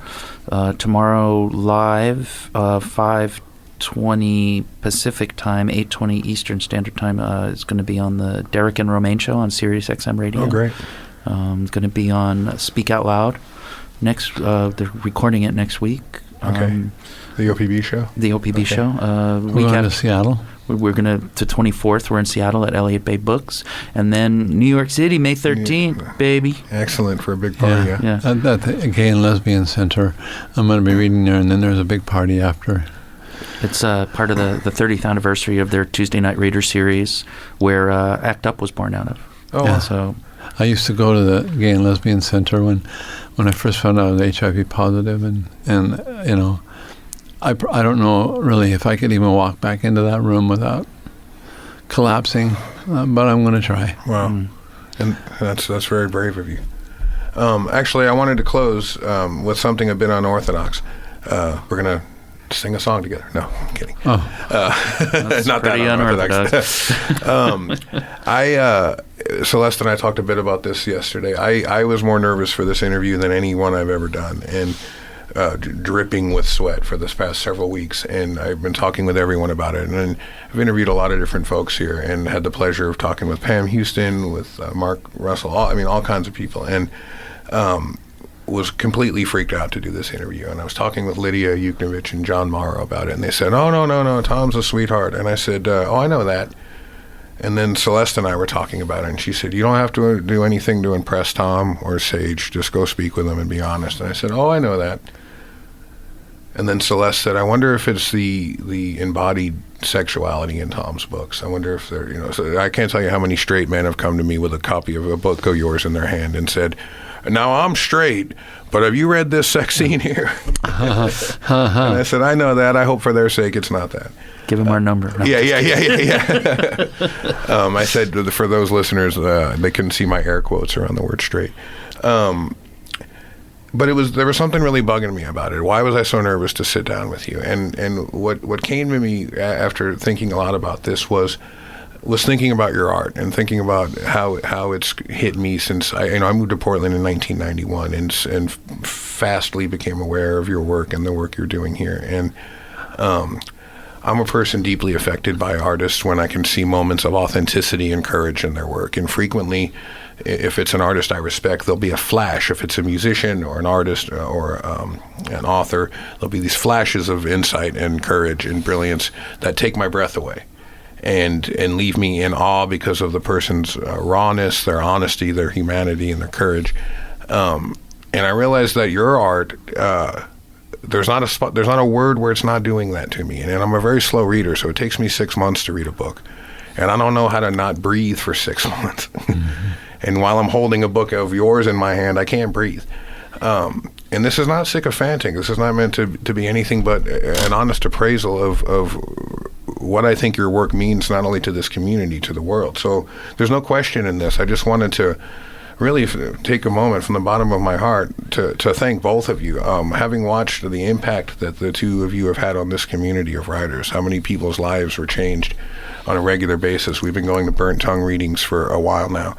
tomorrow live, 5:20 Pacific time, 8:20 Eastern Standard Time. It's going to be on the Derek and Romaine Show on Sirius XM Radio. Oh, great. It's going to be on Speak Out Loud. They're recording it next week. Okay. The OPB show? The OPB show. We're going to Seattle. We're going to, the 24th, we're in Seattle at Elliott Bay Books. And then New York City, May 13th, baby. Excellent for a big party, yeah. At the Gay and Lesbian Center. I'm going to be reading there, and then there's a big party after. It's part of the 30th anniversary of their Tuesday Night Reader series, where ACT UP was born out of. Oh, wow. So I used to go to the Gay and Lesbian Center when I first found out I was HIV positive, and I don't know really if I could even walk back into that room without collapsing, but I'm going to try. Wow, and that's very brave of you. Actually, I wanted to close with something a bit unorthodox. We're going to sing a song together. No, I'm kidding. Oh, that's not that unorthodox. Celeste and I talked a bit about this yesterday. I was more nervous for this interview than any one I've ever done, and dripping with sweat for this past several weeks, and I've been talking with everyone about it, and I've interviewed a lot of different folks here, and had the pleasure of talking with Pam Houston, with Mark Russell, all kinds of people, and was completely freaked out to do this interview. And I was talking with Lydia Yuknovich and John Morrow about it, and they said, "Oh, no, Tom's a sweetheart." And I said, "Oh, I know that." And then Celeste and I were talking about it, and she said, "You don't have to do anything to impress Tom or Sage. Just go speak with them and be honest." And I said, "Oh, I know that." And then Celeste said, "I wonder if it's the embodied sexuality in Tom's books. I wonder if they're, so I can't tell you how many straight men have come to me with a copy of a book of yours in their hand and said, 'Now I'm straight, but have you read this sex scene here?'" And I said, "I know that. I hope for their sake it's not that." Give them our number. No. Yeah. I said, for those listeners, they couldn't see my air quotes around the word straight. But there was something really bugging me about it. Why was I so nervous to sit down with you? And what came to me after thinking a lot about this was thinking about your art and thinking about how it's hit me since I moved to Portland in 1991 and fastly became aware of your work and the work you're doing here. And I'm a person deeply affected by artists when I can see moments of authenticity and courage in their work. And frequently, if it's an artist I respect, there'll be a flash. If it's a musician or an artist or an author, there'll be these flashes of insight and courage and brilliance that take my breath away and leave me in awe because of the person's rawness, their honesty, their humanity, and their courage. And I realized that your art, there's not a word where it's not doing that to me. And I'm a very slow reader, so it takes me 6 months to read a book. And I don't know how to not breathe for 6 months. Mm-hmm. And while I'm holding a book of yours in my hand, I can't breathe. And this is not sycophantic. This is not meant to be anything but an honest appraisal of what I think your work means, not only to this community, to the world. So there's no question in this. I just wanted to really take a moment from the bottom of my heart to thank both of you. Having watched the impact that the two of you have had on this community of writers, how many people's lives were changed on a regular basis. We've been going to Burnt Tongue readings for a while now.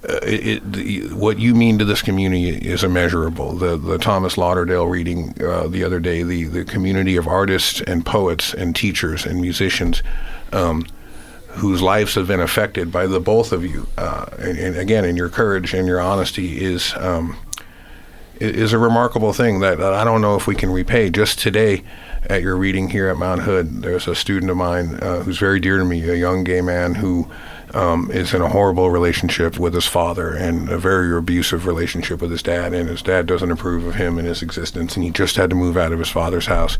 what you mean to this community is immeasurable. The Thomas Lauderdale reading the other day, the community of artists and poets and teachers and musicians whose lives have been affected by the both of you, and again, and your courage and your honesty is a remarkable thing that I don't know if we can repay. Just today, at your reading here at Mount Hood, there's a student of mine who's very dear to me, a young gay man who is in a horrible relationship with his father and a very abusive relationship with his dad, and his dad doesn't approve of him and his existence, and he just had to move out of his father's house,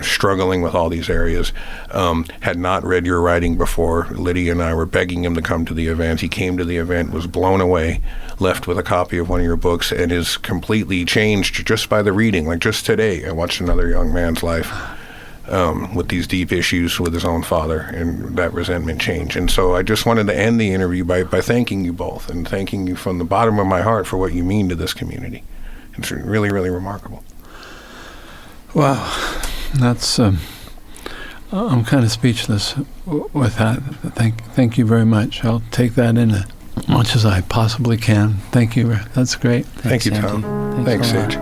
struggling with all these areas. Had not read your writing before. Lydia and I were begging him to come to the event. He came to the event, was blown away, left with a copy of one of your books, and is completely changed just by the reading. Like just today, I watched another young man's life with these deep issues with his own father, and that resentment change. And so I just wanted to end the interview by thanking you both and thanking you from the bottom of my heart for what you mean to this community. It's really, really remarkable. Wow. That's I'm kind of speechless with that. Thank you very much. I'll take that in as much as I possibly can. Thank you. That's great. Thank you, Tom. Thanks, Sage.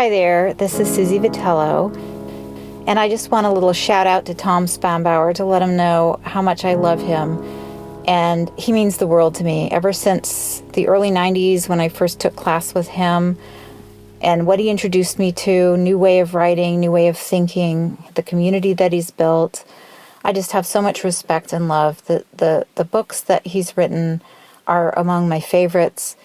Hi there, this is Susie Vitello, and I just want a little shout out to Tom Spanbauer to let him know how much I love him, and he means the world to me. Ever since the early 90s when I first took class with him, and what he introduced me to, new way of writing, new way of thinking, the community that he's built, I just have so much respect and love. The books that he's written are among my favorites.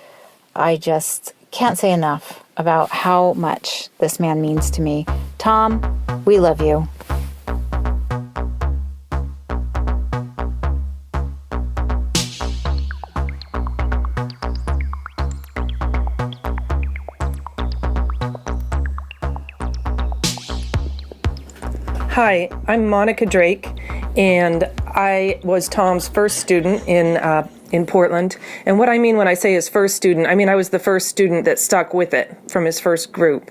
I just can't say enough about how much this man means to me. Tom, we love you. Hi, I'm Monica Drake, and I was Tom's first student in Portland. And what I mean when I say his first student, I mean I was the first student that stuck with it from his first group.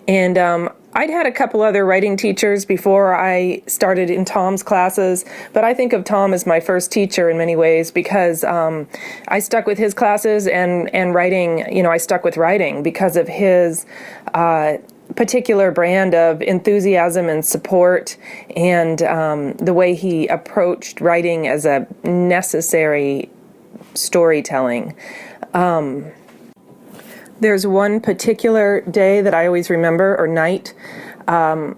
And I'd had a couple other writing teachers before I started in Tom's classes, but I think of Tom as my first teacher in many ways because I stuck with his classes and writing, I stuck with writing because of his particular brand of enthusiasm and support and the way he approached writing as a necessary storytelling. There's one particular day that I always remember, or night,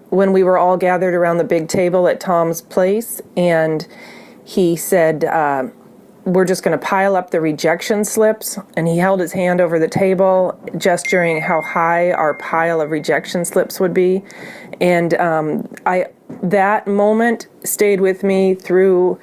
when we were all gathered around the big table at Tom's place, and he said, we're just going to pile up the rejection slips, and he held his hand over the table, gesturing how high our pile of rejection slips would be. And that moment stayed with me through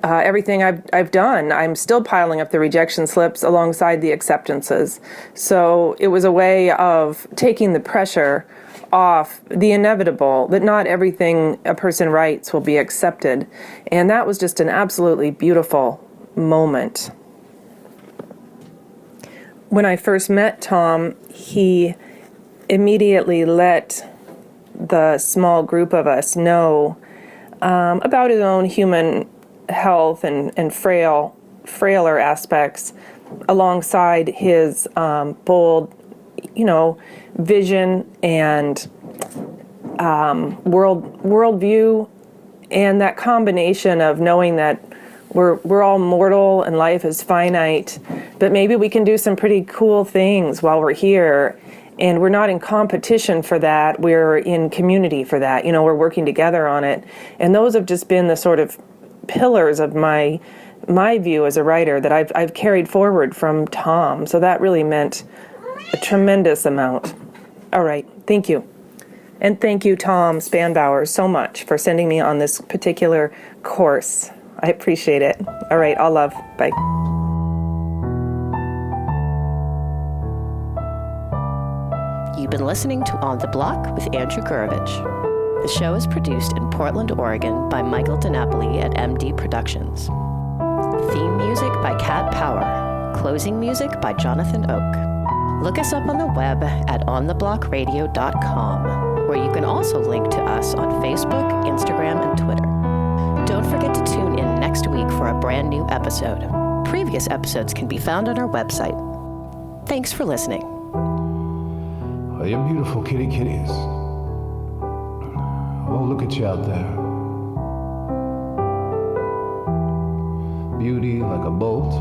everything I've done. I'm still piling up the rejection slips alongside the acceptances. So it was a way of taking the pressure off the inevitable, that not everything a person writes will be accepted. And that was just an absolutely beautiful moment. When I first met Tom, he immediately let the small group of us know about his own human health and frailer aspects, alongside his bold, vision and worldview, and that combination of knowing that we're all mortal and life is finite, but maybe we can do some pretty cool things while we're here. And we're not in competition for that. We're in community for that. We're working together on it. And those have just been the sort of pillars of my view as a writer that I've carried forward from Tom. So that really meant a tremendous amount. All right. Thank you. And thank you, Tom Spanbauer, so much for sending me on this particular course. I appreciate it. All right. All love. Bye. You've been listening to On the Block with Andrew Gurovich. The show is produced in Portland, Oregon by Michael DiNapoli at MD Productions. Theme music by Cat Power. Closing music by Jonathan Oak. Look us up on the web at ontheblockradio.com, where you can also link to us on Facebook, Instagram, and Twitter. Don't forget to tune in next week for a brand new episode. Previous episodes can be found on our website. Thanks for listening. Oh, you're beautiful kitty kitties. Oh, look at you out there. Beauty like a bolt,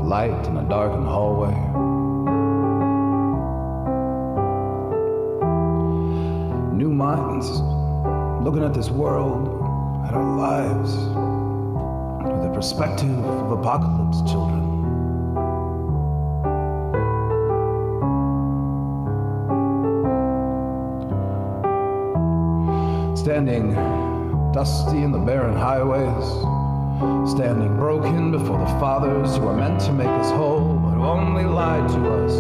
light in a darkened hallway. New minds, looking at this world, at our lives, with the perspective of apocalypse children. Standing dusty in the barren highways, standing broken before the fathers who are meant to make us whole, but who only lied to us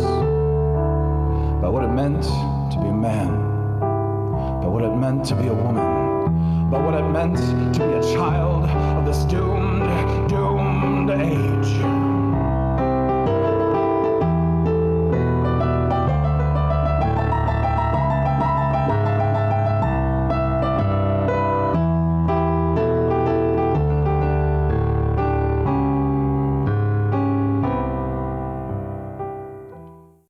about what it meant to be a man, about what it meant to be a woman, about what it meant to be a child of this doomed